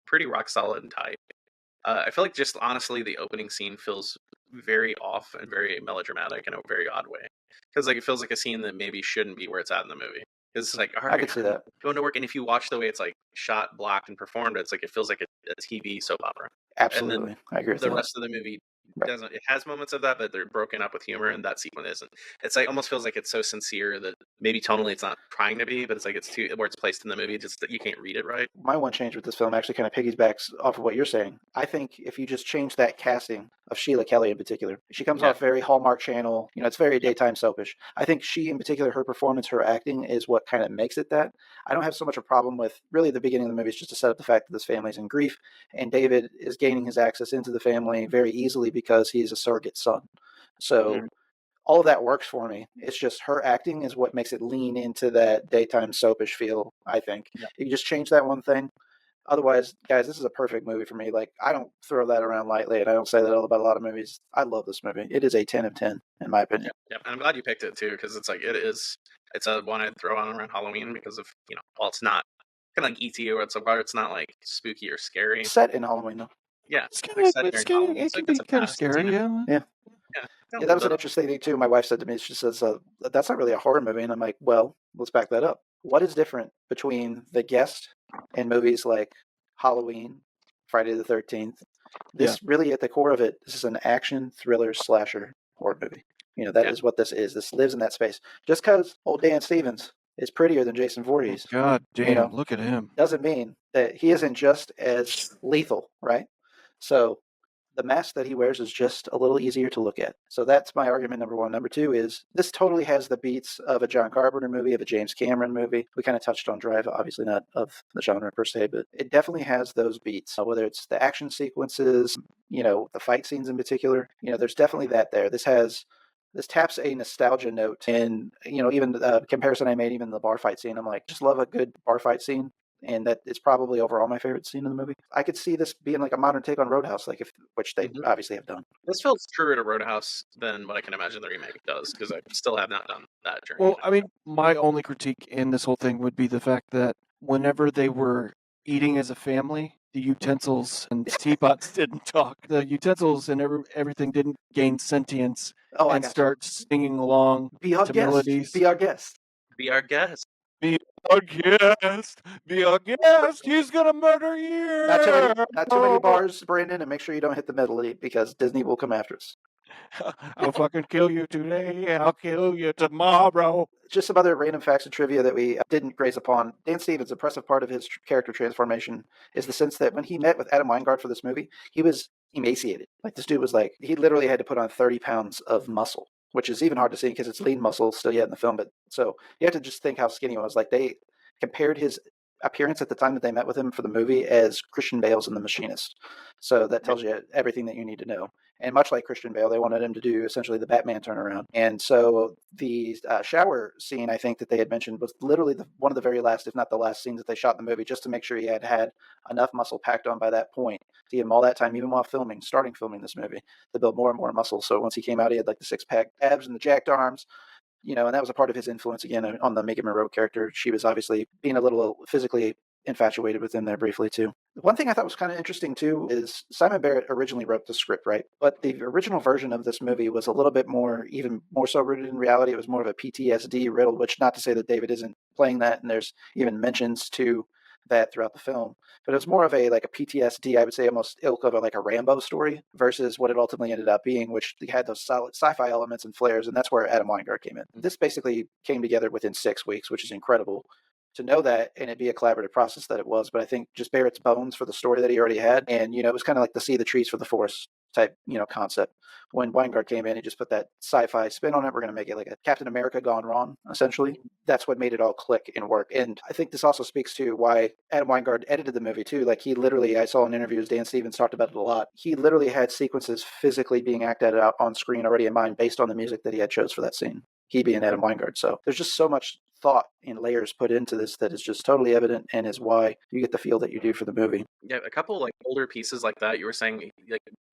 pretty rock solid and tight. I feel like just honestly the opening scene feels very off and very melodramatic in a very odd way. Because like it feels like a scene that maybe shouldn't be where it's at in the movie. It's like, all right, I can see that. Going to work, and if you watch the way it's like shot, blocked, and performed, it's like it feels like a TV soap opera. Absolutely, I agree with the rest of the movie doesn't. It has moments of that, but they're broken up with humor, and that sequence isn't. It's like almost feels like it's so sincere that maybe tonally it's not trying to be, but it's like it's too where it's placed in the movie, just that you can't read it right. My one change with this film actually kind of piggybacks off of what you're saying. I think if you just change that casting of Sheila Kelly in particular, she comes off very Hallmark Channel. It's very daytime soapish. I think she, in particular, her performance, her acting is what kind of makes it that. I don't have so much a problem with really the beginning of the movie is just to set up the fact that this family's in grief, and David is gaining his access into the family very easily because he's a surrogate son. So all of that works for me. It's just her acting is what makes it lean into that daytime soapish feel, I think. You just change that one thing. Otherwise, guys, this is a perfect movie for me. Like, I don't throw that around lightly, and I don't say that about a lot of movies. I love this movie. It is a 10 of 10, in my opinion. Yeah, and I'm glad you picked it, too, because it's like, it's a one I'd throw on around Halloween because of, well, it's not kind of like E.T. or it's not like spooky or scary. It's set in Halloween, though. Yeah, it can be kind of scary, yeah. That was an interesting thing, too. My wife said to me, she says, that's not really a horror movie. And I'm like, well, let's back that up. What is different between The Guest and movies like Halloween, Friday the 13th? This really, at the core of it, this is an action, thriller, slasher horror movie. That is what this is. This lives in that space. Just because old Dan Stevens is prettier than Jason Voorhees. God damn, look at him. Doesn't mean that he isn't just as lethal, right? So the mask that he wears is just a little easier to look at. So that's my argument, number one. Number two is this totally has the beats of a John Carpenter movie, of a James Cameron movie. We kind of touched on Drive, obviously not of the genre per se, but it definitely has those beats. Whether it's the action sequences, the fight scenes in particular, there's definitely that there. This taps a nostalgia note, and even the comparison I made, even the bar fight scene, I'm like, just love a good bar fight scene. And that is probably overall my favorite scene in the movie. I could see this being like a modern take on Roadhouse, which they obviously have done. This feels truer to Roadhouse than what I can imagine the remake does, because I still have not done that journey. Well, I mean, my only critique in this whole thing would be the fact that whenever they were eating as a family, the utensils and teapots didn't talk. The utensils and everything didn't gain sentience and start singing along to melodies. Be our guest. Be our guest. Be our guest. Be our guest. He's gonna murder you. Not too many bars, Brandon, and make sure you don't hit the melody because Disney will come after us. I'll fucking kill you today. I'll kill you tomorrow. Just some other random facts and trivia that we didn't graze upon. Dan Stevens' impressive part of his character transformation is the sense that when he met with Adam Weingart for this movie, he was emaciated. Like, this dude was like, he literally had to put on 30 pounds of muscle. which is even hard to see because it's lean muscle still yet in the film. But so you have to just think how skinny he was. Like they compared his appearance at the time that they met with him for the movie as Christian Bale's in The Machinist. So that tells you everything that you need to know. And much like Christian Bale, they wanted him to do essentially the Batman turnaround. And so the shower scene, I think that they had mentioned, was literally one of the very last, if not the last scenes that they shot in the movie, just to make sure he had enough muscle packed on by that point to give him all that time, even while starting filming this movie, to build more and more muscle. So once he came out, he had like the 6-pack abs and the jacked arms. And that was a part of his influence again on the Maika Monroe character. She was obviously being a little physically infatuated with him there briefly too. One thing I thought was kind of interesting too is Simon Barrett originally wrote the script, right? But the original version of this movie was a little bit more, even more so rooted in reality. It was more of a PTSD riddle, which not to say that David isn't playing that, and there's even mentions to that throughout the film. But it was more of a PTSD, I would say almost ilk of a Rambo story versus what it ultimately ended up being, which had those solid sci-fi elements and flares, and that's where Adam Weingart came in. This basically came together within 6 weeks, which is incredible to know that, and it'd be a collaborative process that it was. But I think just Barrett's bones for the story that he already had, and it was kind of like the see the trees for the forest type concept. When Weingart came in, he just put that sci-fi spin on it. We're going to make it like a Captain America gone wrong, essentially. That's what made it all click and work. And I think this also speaks to why Adam Weingart edited the movie too. Like he literally, I saw in interviews, Dan Stevens talked about it a lot. He literally had sequences physically being acted out on screen already in mind based on the music that he had chose for that scene. He being Adam Weingart. So there's just so much thought and layers put into this that is just totally evident and is why you get the feel that you do for the movie. Yeah, a couple older pieces like that. You were saying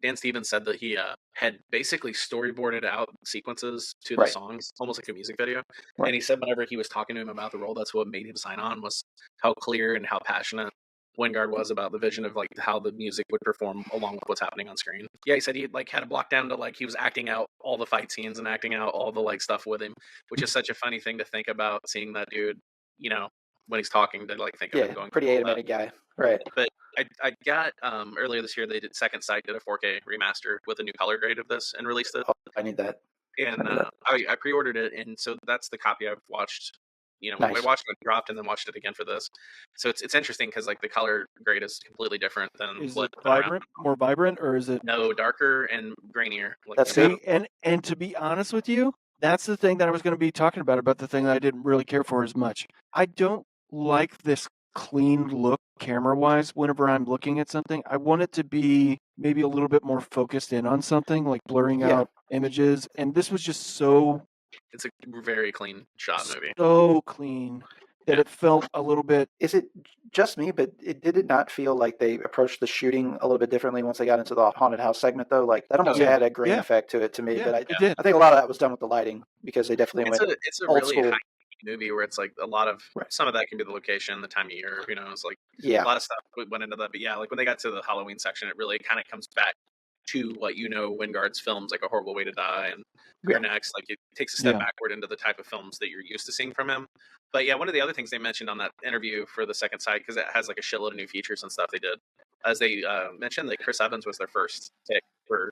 Dan Stevens said that he had basically storyboarded out sequences to the songs, almost like a music video. Right. And he said whenever he was talking to him about the role, that's what made him sign on, was how clear and how passionate Weingart was about the vision of how the music would perform along with what's happening on screen. Yeah, he said he had it blocked down to he was acting out all the fight scenes and acting out all the stuff with him, which is such a funny thing to think about, seeing that dude, when he's talking, to think of him going pretty animated guy. Right. But I got earlier this year, Second Sight did a 4K remaster with a new color grade of this and released it. Oh, I need that. And I pre-ordered it, and so that's the copy I've watched. Nice. I watched it dropped and then watched it again for this. So it's interesting because the color grade is completely different than is what it vibrant, more vibrant, or is it no darker and grainier? That's and to be honest with you, that's the thing that I was going to be talking about the thing that I didn't really care for as much. I don't like this clean look camera-wise whenever I'm looking at something. I want it to be maybe a little bit more focused in on something, like blurring out images. And this was just so... It's a very clean shot movie. So clean that it felt a little bit... Is it just me, but did it not feel like they approached the shooting a little bit differently once they got into the haunted house segment, though? That almost had a grain effect to it to me. Yeah, but it did. I think a lot of that was done with the lighting, because they definitely went It's a old really school. high movie where it's a lot of some of that can be the location, the time of year, it's a lot of stuff went into that. But yeah, when they got to the Halloween section, it really kind of comes back to what Wyngarde's films, like A Horrible Way to Die and We're Next. It takes a step backward into the type of films that you're used to seeing from him. But yeah, one of the other things they mentioned on that interview for the Second Sight, because it has a shitload of new features and stuff they did, as they mentioned that Chris Evans was their first pick for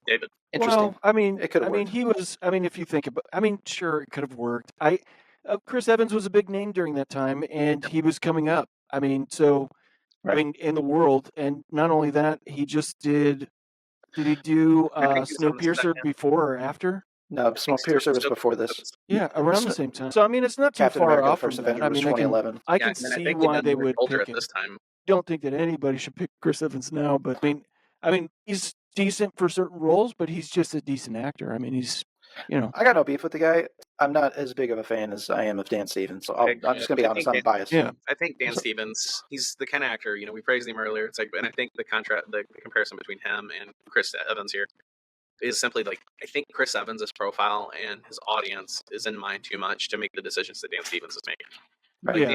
David. Interesting. Well, it could have worked. He was. If you think about, sure, it could have worked. Chris Evans was a big name during that time, and he was coming up. In the world, and not only that, he just did. Did he do Snowpiercer before or after? No, Snowpiercer was before this. Yeah, around the same time. So it's not too Captain far America, off First from that. Avenger was 2011. I can see why they would pick him. This time. Don't think that anybody should pick Chris Evans now, but he's decent for certain roles, but he's just a decent actor. He's I got no beef with the guy. I'm not as big of a fan as I am of Dan Stevens, so I'm just going to be honest. I'm biased. Yeah. I think Dan Stevens, he's the kind of actor, we praised him earlier. It's and I think the comparison between him and Chris Evans here is simply I think Chris Evans' profile and his audience is in mind too much to make the decisions that Dan Stevens is making. Right.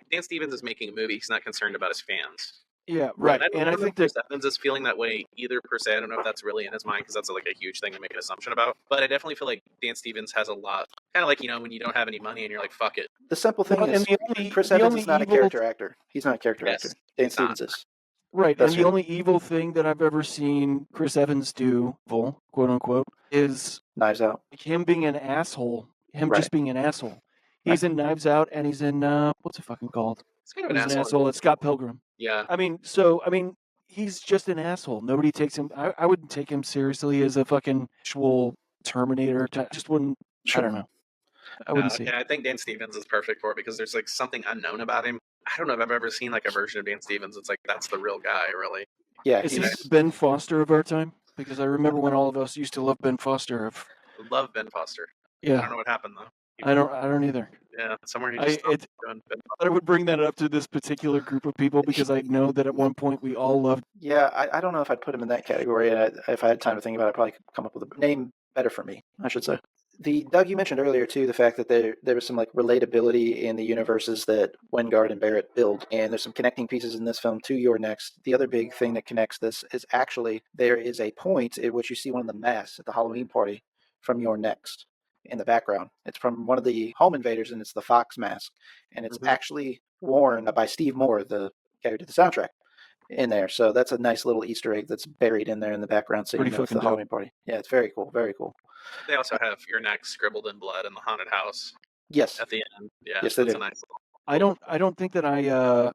Dan Stevens is making a movie. He's not concerned about his fans. Yeah, right. And I think Chris Evans is feeling that way either per se. I don't know if that's really in his mind, because that's a huge thing to make an assumption about. But I definitely feel like Dan Stevens has a lot, kind of when you don't have any money and you're fuck it. The simple thing is, Chris Evans is not a character actor. He's not a character actor. Dan Stevens is. Right, and the only evil thing that I've ever seen Chris Evans do, quote unquote, is Knives Out. Him being an asshole. Just being an asshole. He's in Knives Out, and he's in what's it fucking called? It's kind of an asshole. It's Scott Pilgrim. Yeah. He's just an asshole. Nobody takes him. I wouldn't take him seriously as a fucking actual Terminator. Just wouldn't. I don't know. I wouldn't see. Yeah, I think Dan Stevens is perfect for it because there's like something unknown about him. I don't know if I've ever seen like a version of Dan Stevens. It's like that's the real guy, really. Yeah, is he the Ben Foster of our time? Because I remember when all of us used to love Ben Foster. Love Ben Foster. Yeah. I don't know what happened though. I don't either. Yeah, somewhere he just stopped doing Ben Foster. I would bring that up to this particular group of people because I know that at one point we all loved. Yeah, I don't know if I'd put him in that category. And if I had time to think about it, I'd probably come up with a name better for me, I should say. Doug, you mentioned earlier too the fact that there was some like relatability in the universes that Wingard and Barrett build, and there's some connecting pieces in this film to Your Next. The other big thing that connects this is actually there is a point at which you see one of the masks at the Halloween party from Your Next in the background. It's from one of the home invaders, and it's the Fox mask, and it's actually worn by Steve Moore, the guy who did the soundtrack, in there. So that's a nice little Easter egg that's buried in there in the background scene of the Halloween party. Yeah, it's very cool. Very cool. They also have Your Next scribbled in blood in the haunted house. Yes. At the end. Yeah. Yes, they do. A nice little... I don't think that I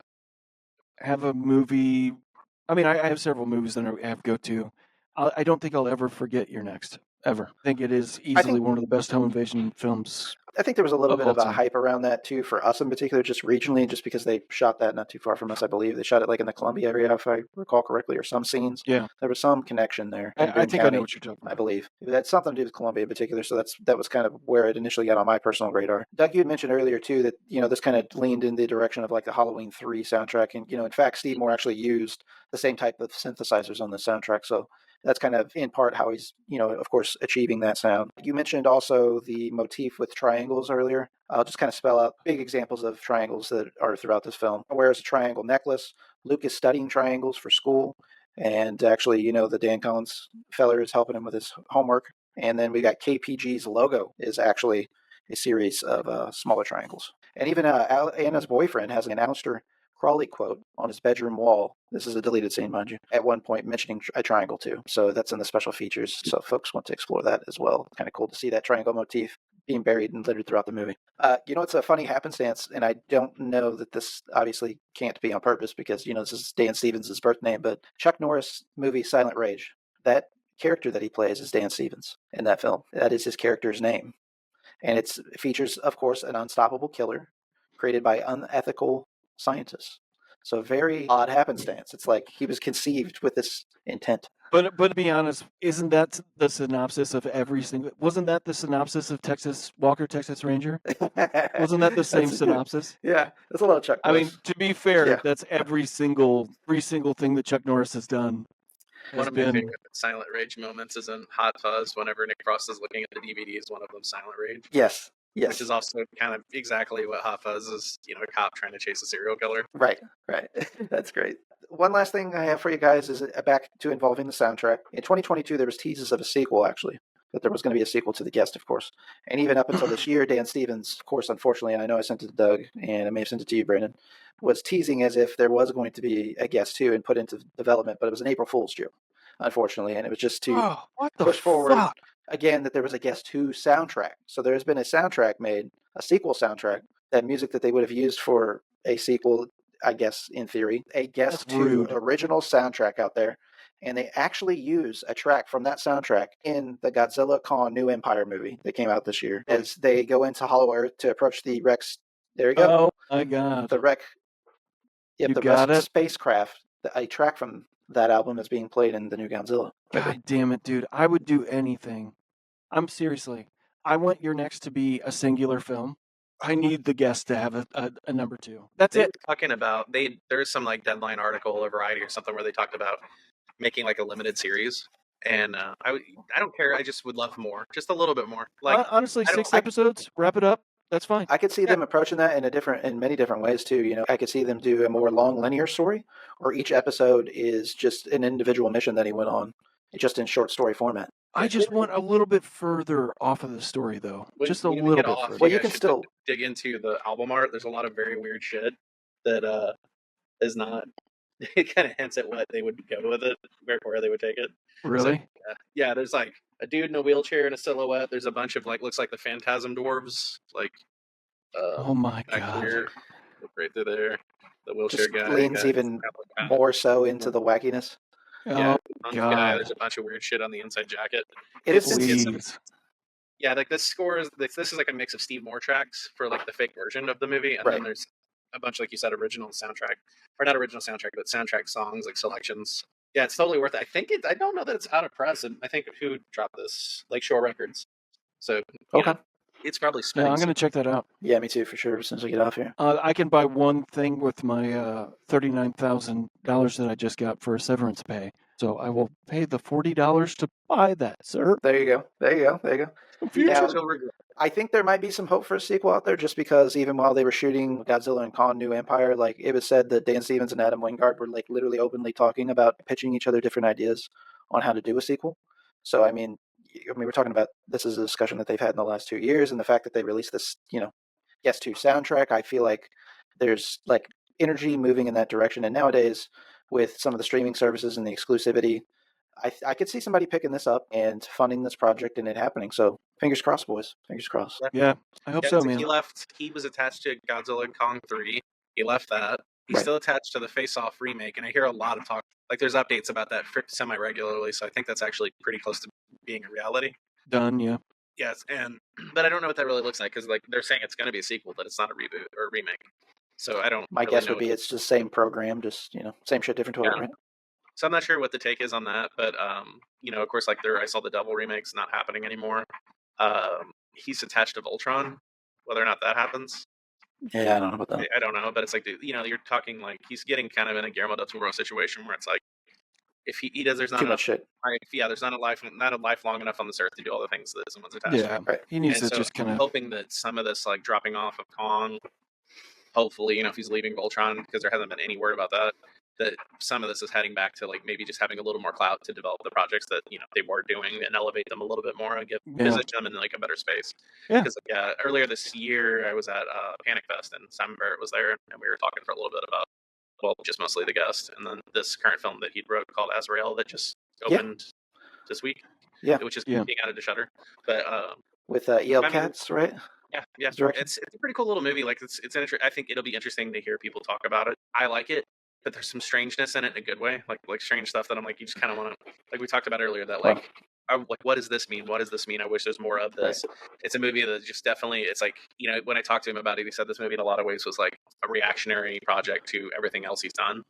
have a movie. I mean, I have several movies that I have go to. I don't think I'll ever forget Your Next. Ever. I think it is easily one of the best home invasion films. I think there was a little bit of a hype around that too for us in particular, just regionally, just because they shot that not too far from us, I believe. They shot it like in the Columbia area, if I recall correctly, or some scenes. Yeah. There was some connection there. I think I know what you're talking about. I believe. That's something to do with Columbia in particular, so that was kind of where it initially got on my personal radar. Doug, you had mentioned earlier too that, this kind of leaned in the direction of like the Halloween 3 soundtrack. And, in fact, Steve Moore actually used the same type of synthesizers on the soundtrack. So that's kind of in part how he's, of course, achieving that sound. You mentioned also the motif with triangles earlier. I'll just kind of spell out big examples of triangles that are throughout this film. Wears a triangle necklace. Luke is studying triangles for school. And actually, the Dan Collins feller is helping him with his homework. And then we got KPG's logo is actually a series of smaller triangles. And even Anna's boyfriend has an Aleister Crowley quote on his bedroom wall. This is a deleted scene, mind you, at one point mentioning a triangle too. So that's in the special features. So if folks want to explore that as well. Kind of cool to see that triangle motif being buried and littered throughout the movie. It's a funny happenstance, and I don't know that this obviously can't be on purpose because, this is Dan Stevens' birth name, but Chuck Norris movie Silent Rage, that character that he plays is Dan Stevens in that film. That is his character's name. And it features, of course, an unstoppable killer created by unethical scientists. So very odd happenstance. It's like he was conceived with this intent. But to be honest, isn't that the synopsis of every single? Wasn't that the synopsis of Walker, Texas Ranger? Wasn't that the same synopsis? Yeah, that's a lot of Chuck Norris. I mean, to be fair, that's every single thing that Chuck Norris has done. One of my favorite Silent Rage moments is in Hot Fuzz. Whenever Nick Frost is looking at the DVD, is one of them Silent Rage. Yes. Which is also kind of exactly what Hot Fuzz is, a cop trying to chase a serial killer. Right. That's great. One last thing I have for you guys is back to involving the soundtrack. In 2022, there was teases of a sequel, actually, that there was going to be a sequel to The Guest, of course. And even up until this year, Dan Stevens, of course, unfortunately, and I know I sent it to Doug, and I may have sent it to you, Brandon, was teasing as if there was going to be a Guest 2 and put into development, but it was an April Fool's joke, unfortunately, and it was just to push forward. Again, that there was a Guest 2 soundtrack. So there has been a soundtrack made, a sequel soundtrack, that music that they would have used for a sequel, I guess, in theory, a Guest 2 original soundtrack out there. And they actually use a track from that soundtrack in the Godzilla Kong New Empire movie that came out this year as they go into Hollow Earth to approach the Rex. There you go. Oh, my God. The Rex. Yep, you the got Rex it? Spacecraft. A track from that album is being played in the new Godzilla. God damn it, dude. I would do anything. Seriously. I want Your Next to be a singular film. I need The Guest to have a number 2. That's it. Talking about, there's some like Deadline article or Variety or something where they talked about making like a limited series. And I don't care. I just would love more. Just a little bit more. Like honestly, 6 episodes, wrap it up. That's fine. I could see them approaching that in many different ways too. I could see them do a more long linear story, or each episode is just an individual mission that he went on, just in short story format. I just want a little bit further off of the story, though. Just a little bit further. Well, you can still dig into the album art. There's a lot of very weird shit that is not. It kind of hints at what they would go with it, where they would take it. Really? So, yeah. There's like a dude in a wheelchair in a silhouette. There's a bunch of looks like the Phantasm dwarves, oh my God! Here, right through there, the wheelchair just guy leans even more so into the wackiness. Yeah, guy. There's a bunch of weird shit on the inside jacket. Yeah, like this score is this is like a mix of Steve Moore tracks for like the fake version of the movie, and then there's a bunch, like you said, original soundtrack, or not original soundtrack, but soundtrack songs, like selections. Yeah, it's totally worth it. I don't know that it's out of press, and I think who dropped this, like Shore Records. So okay, it's probably spinning. Yeah, I'm gonna check that out. Yeah, me too, for sure. As soon as we get off here, I can buy one thing with my $39,000 that I just got for severance pay. So I will pay the $40 to buy that, sir. There you go. Now, I think there might be some hope for a sequel out there, just because even while they were shooting Godzilla and Kong: New Empire, like it was said that Dan Stevens and Adam Wingard were like literally openly talking about pitching each other different ideas on how to do a sequel. So I mean, we're talking about, this is a discussion that they've had in the last 2 years, and the fact that they released this, Yes 2 soundtrack, I feel like there's like energy moving in that direction. And nowadays, with some of the streaming services and the exclusivity, I could see somebody picking this up and funding this project and it happening. So fingers crossed, boys. Fingers crossed. Yeah, I hope so, man. He was attached to Godzilla and Kong 3. He left that. He's still attached to the Face Off remake, and I hear a lot of talk. Like there's updates about that semi-regularly, so I think that's actually pretty close to being a reality. Done, yeah. Yes, but I don't know what that really looks like, because like they're saying it's going to be a sequel, but it's not a reboot or a remake. So I don't. My guess would be it's just same program, just same shit, different toy, right? So I'm not sure what the take is on that, but of course, like I saw the Devil remake's not happening anymore. He's attached to Voltron. Whether or not that happens, yeah, I don't know about that. I don't know, but it's like you're talking like he's getting kind of in a Guillermo del Toro situation where it's like if he does, there's not too enough much shit. Right? Yeah, there's not a life long enough on this earth to do all the things that someone's attached to. Yeah, right. He needs to just kind of hoping that some of this like dropping off of Kong. Hopefully, if he's leaving Voltron, because there hasn't been any word about that some of this is heading back to like maybe just having a little more clout to develop the projects that they were doing and elevate them a little bit more and position them in like a better space. Because earlier this year I was at Panic Fest and Simon Barrett was there, and we were talking for a little bit about just mostly the guest, and then this current film that he wrote called Azrael that just opened this week, which is being added to Shudder, but with E.L. Katz, right? Yeah, it's a pretty cool little movie. Like it's I think it'll be interesting to hear people talk about it. I like it, but there's some strangeness in it in a good way, like strange stuff that I'm like, you just kind of want to, like we talked about earlier, that like, I'm like, what does this mean? What does this mean? I wish there's more of this. Right. It's a movie that just definitely, it's like, when I talked to him about it, he said this movie in a lot of ways was like a reactionary project to everything else he's done.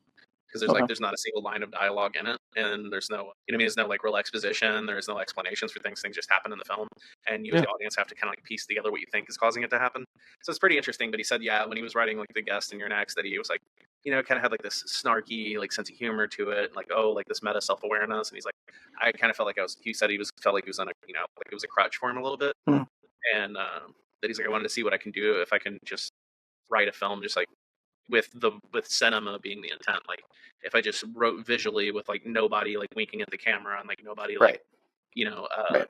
Because there's not a single line of dialogue in it, and there's no, there's no like real exposition, there's no explanations for things just happen in the film, and you as the audience have to kind of like piece together what you think is causing it to happen. So it's pretty interesting. But he said, when he was writing like The Guest and You're Next, that he was like, kind of had like this snarky like sense of humor to it, like like this meta self-awareness, and he's like, I kind of felt like he said felt like he was on a like it was a crutch for him a little bit, and that he's like, I wanted to see what I can do if I can just write a film just like with cinema being the intent, like if I just wrote visually with like nobody like winking at the camera and like nobody like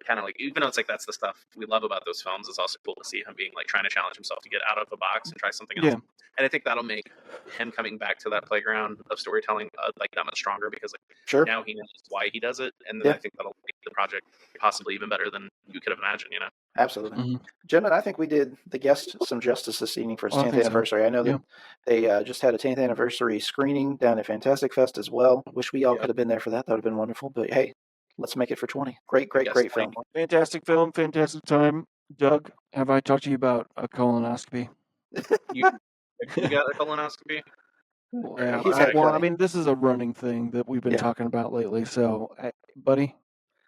kind of like, even though it's like that's the stuff we love about those films, it's also cool to see him being like trying to challenge himself to get out of the box and try something else. And I think that'll make him coming back to that playground of storytelling like that much stronger, because like now he knows why he does it, and then I think that'll make the project possibly even better than you could have imagined. Absolutely. Gentlemen, I think we did The Guest some justice this evening for its 10th anniversary. I know that they just had a 10th anniversary screening down at Fantastic Fest as well. Wish we all could have been there for that. That would have been wonderful. But hey, let's make it for 20. Great film. Fantastic film, fantastic time. Doug, have I talked to you about a colonoscopy? You got a colonoscopy? I mean, this is a running thing that we've been talking about lately. So, buddy,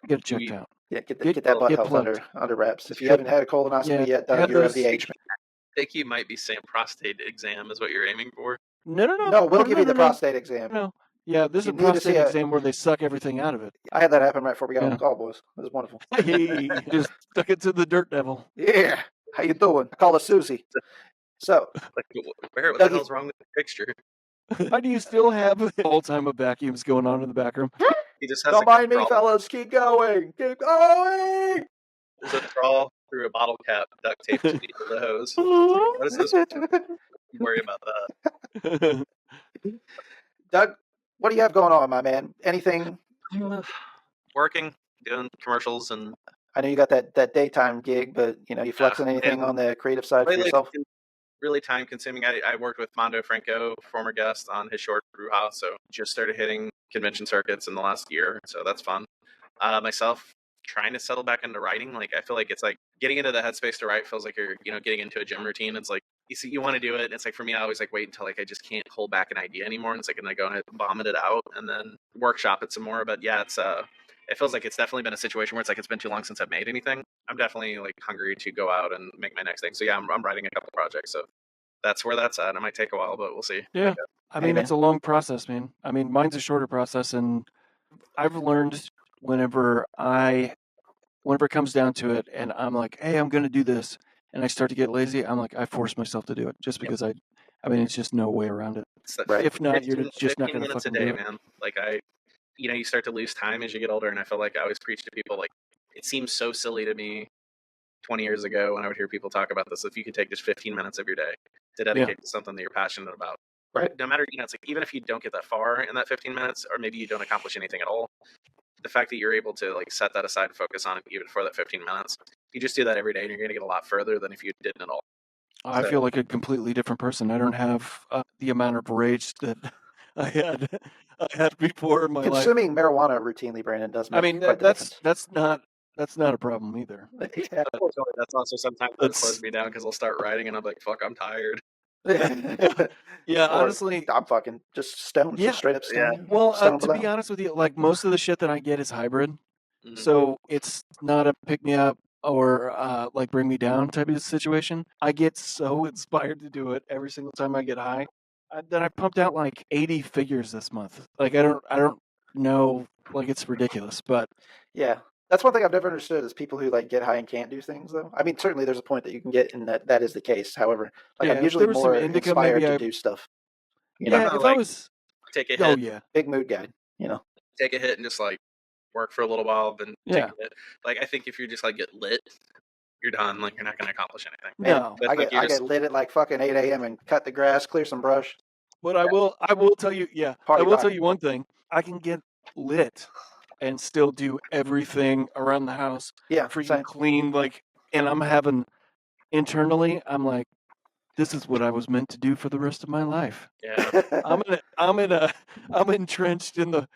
get it checked out. Yeah, get that butt health under wraps. If you haven't had a colonoscopy yet, you're of the age. I think you might be saying prostate exam is what you're aiming for. No, we'll give you the prostate exam. No. Yeah, this is a prostate exam where they suck everything out of it. I had that happen right before we got on the call, boys. It was wonderful. He just stuck it to the dirt devil. Yeah. How you doing? I call her Susie. So, what the hell's wrong with the picture? Why do you still have the whole time of vacuums going on in the back room? He just has Don't mind me, fellas. Keep going. Keep going. There's a crawl through a bottle cap duct taped to the hose. What is this? Don't worry about that. Doug, what do you have going on, my man? Anything? Working, doing commercials, and I know you got that daytime gig, but you flexing anything on the creative side for yourself? Really time consuming. I worked with Mondo Franco, former guest, on his short Bruja, so just started hitting convention circuits in the last year, so that's fun. Myself, trying to settle back into writing, like I feel like it's like getting into the headspace to write feels like you're getting into a gym routine. It's like you want to do it, and it's like for me, I always like wait until like I just can't hold back an idea anymore, and it's like, and I go and vomit it out and then workshop it some more. But yeah, it feels like it's definitely been a situation where it's like it's been too long since I've made anything. I'm definitely like hungry to go out and make my next thing. So yeah, I'm writing a couple projects, so that's where that's at. It might take a while, but we'll see. Yeah. I mean, it's a long process, man. I mean, mine's a shorter process, and I've learned whenever it comes down to it and I'm like, hey, I'm going to do this, and I start to get lazy, I'm like, I force myself to do it just because I mean, it's just no way around it. If not, you're just not going to fucking do it. Man. Like you start to lose time as you get older, and I feel like I always preach to people, like, it seems so silly to me 20 years ago when I would hear people talk about this. If you could take just 15 minutes of your day to dedicate to something that you're passionate about, right? No matter, it's like, even if you don't get that far in that 15 minutes, or maybe you don't accomplish anything at all, the fact that you're able to like set that aside and focus on it even for that 15 minutes, you just do that every day, and you're going to get a lot further than if you didn't at all. I feel like a completely different person. I don't have the amount of rage that I had before in my life. Consuming marijuana routinely, Brandon, does make I mean, quite the difference. that's not a problem either. Yeah. That's also sometimes that slows me down because I'll start writing and I'm like, fuck, I'm tired. Yeah, honestly, I'm fucking just stoned. Yeah. Just straight up stoned. Yeah. Well, Stoned to below. be honest with you, like most of the shit that I get is hybrid, so it's not a pick me up or like bring me down type of situation. I get so inspired to do it every single time I get high that I pumped out like 80 figures this month. Like I don't know, like it's ridiculous, but Yeah. That's one thing I've never understood is people who like get high and can't do things though. I mean, certainly there's a point that you can get in that is the case. However, like Yeah, I'm if usually there was some more indica, inspired maybe to I- do stuff. yeah, if I was, take a hit, oh yeah, big mood guy, take a hit and just like work for a little while, then take Yeah. a hit. Like I think if you just like get lit, you're done. Like you're not going to accomplish anything. No. But, I like, get you I get lit at like fucking 8 a.m. and cut the grass, clear some brush. But I will tell you, Party I will rock. tell you one thing. I can get lit and still do everything around the house. Yeah, freaking same. clean, like, and I'm having internally, I'm like, this is what I was meant to do for the rest of my life. Yeah. I'm entrenched in the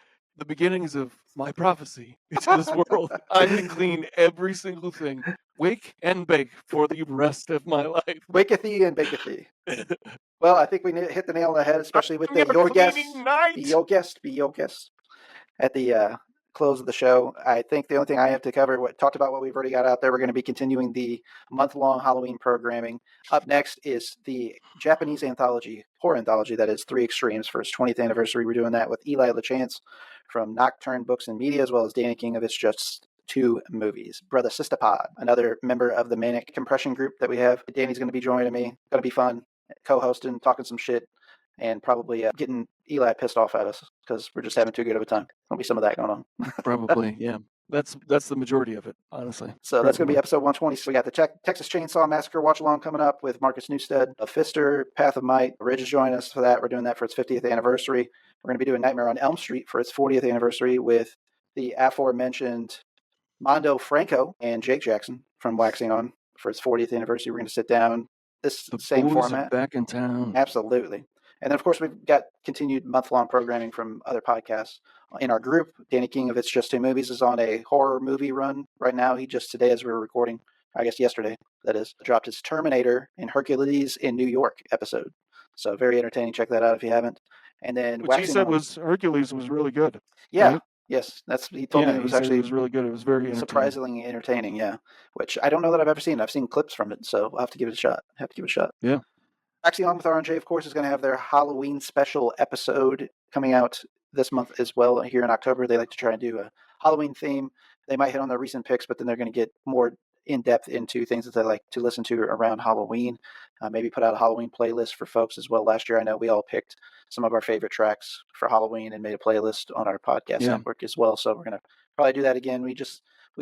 beginnings of my prophecy into this world. I can clean every single thing, wake and bake for the rest of my life. Waketh thee and baketh thee. Well, I think we hit the nail on the head, especially with the your guest. Be your guest. Be your guest. At the close of the show, I think the only thing I have to cover, talked about what we've already got out there. We're going to be continuing the month-long Halloween programming. Up next is the Japanese horror anthology, that is Three Extremes, for its 20th anniversary. We're doing that with Eli LaChance from Nocturne Books and Media, as well as Danny King of It's Just Two Movies. Brother Sister Pod, another member of the Manic Compression group that we have. Danny's going to be joining me. Going to be fun, co-hosting, talking some shit, and probably getting Eli pissed off at us because we're just having too good of a time. There'll be some of that going on. Probably, yeah. That's the majority of it, honestly. So that's going to be episode 120. So we got the Texas Chainsaw Massacre watch along coming up with Marcus Newstead of Fister, Path of Might. Ridge is joining us for that. We're doing that for its 50th anniversary. We're going to be doing Nightmare on Elm Street for its 40th anniversary with the aforementioned Mondo Franco and Jake Jackson from Waxing On for its 40th anniversary. We're going to sit down this same boys are format. back in town. Absolutely. And then, of course, we've got continued month-long programming from other podcasts in our group. Danny King of It's Just Two Movies is on a horror movie run right now. He just today, as we were recording, I guess yesterday, that is, dropped his Terminator and Hercules in New York episode. So very entertaining. Check that out if you haven't. And then Which he said was Hercules was really good. Yeah. Right? Yes, he told me it was actually really good. It was very entertaining. surprisingly entertaining. Yeah, which I don't know that I've ever seen. I've seen clips from it, so I'll have to give it a shot. Yeah. Waxing On with RNJ, of course, is going to have their Halloween special episode coming out this month as well. Here in October, they like to try and do a Halloween theme. They might hit on their recent picks, but then they're going to get more in depth into things that they like to listen to around Halloween. Maybe put out a Halloween playlist for folks as well. Last year, I know we all picked some of our favorite tracks for Halloween and made a playlist on our podcast network as well. So we're going to probably do that again. We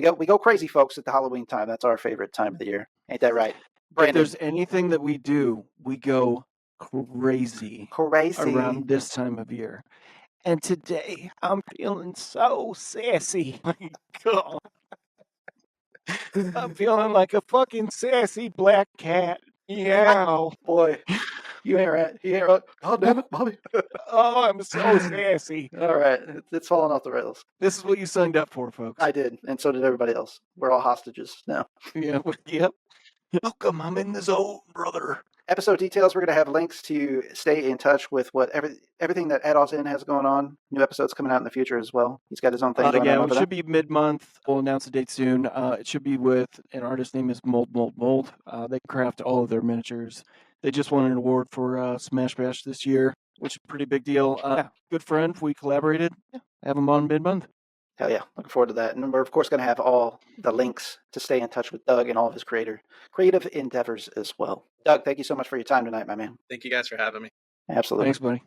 go crazy, folks, at the Halloween time. That's our favorite time of the year. Ain't that right? If there's anything that we do, we go crazy around this time of year. And today, I'm feeling so sassy. My God. I'm feeling like a fucking sassy black cat. Yeah. Boy, you ain't right. You ain't right. God damn it, Bobby. Oh, I'm so sassy. All right, it's falling off the rails. This is what you signed up for, folks. I did, and so did everybody else. We're all hostages now. Yeah. Yep. Welcome. I'm in the zone, brother. Episode details, we're going to have links to stay in touch with what everything that Edaw's in has going on. New episodes coming out in the future as well. He's got his own thing going on. Yeah, over it there. should be mid-month. We'll announce the date soon. It should be with an artist name is Mold. They craft all of their miniatures. They just won an award for Smash Bash this year, which is a pretty big deal. Good friend. We collaborated. Yeah. Have them on mid-month. Hell yeah, looking forward to that. And we're, of course, going to have all the links to stay in touch with Doug and all of his creative endeavors as well. Doug, thank you so much for your time tonight, my man. Thank you guys for having me. Absolutely. Thanks, buddy.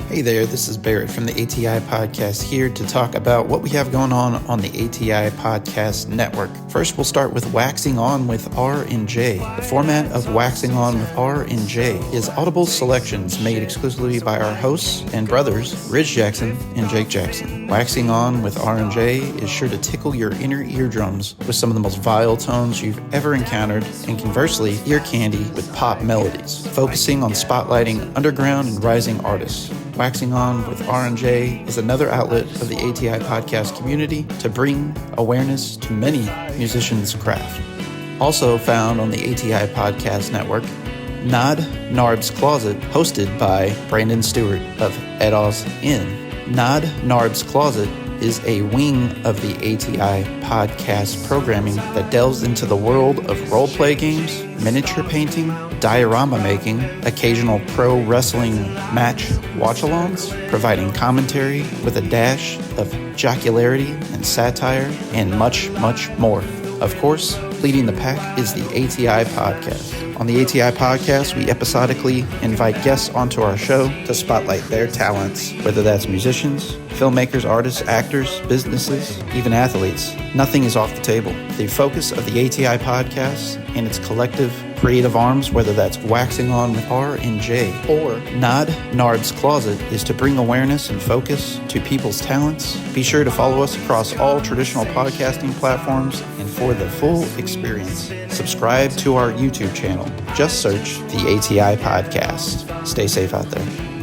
Hey there, this is Barrett from the ATI Podcast here to talk about what we have going on the ATI Podcast Network. First, we'll start with Waxing On with R and J. The format of Waxing On with R and J is audible selections made exclusively by our hosts and brothers, Ridge Jackson and Jake Jackson. Waxing On with R and J is sure to tickle your inner eardrums with some of the most vile tones you've ever encountered, and conversely, ear candy with pop melodies, focusing on spotlighting underground and rising artists. Waxing On with R&J is another outlet of the ATI podcast community to bring awareness to many musicians' craft. Also found on the ATI Podcast Network, Nodnarb's Closet, hosted by Brandon Stuart of Edaw's Inn. Nodnarb's Closet is a wing of the ATI podcast programming that delves into the world of roleplay games, miniature painting, diorama making, occasional pro wrestling match watch-alongs, providing commentary with a dash of jocularity and satire, and much, much more. Of course, leading the pack is the ATI Podcast. On the ATI Podcast, we episodically invite guests onto our show to spotlight their talents, whether that's musicians, filmmakers, artists, actors, businesses, even athletes. Nothing is off the table. The focus of the ATI Podcast and its collective creative arms, whether that's Waxing On with R and J or Nodnarb's Closet, is to bring awareness and focus to people's talents. Be sure to follow us across all traditional podcasting platforms, and for the full experience, subscribe to our YouTube channel. Just search the ATI Podcast. Stay safe out there.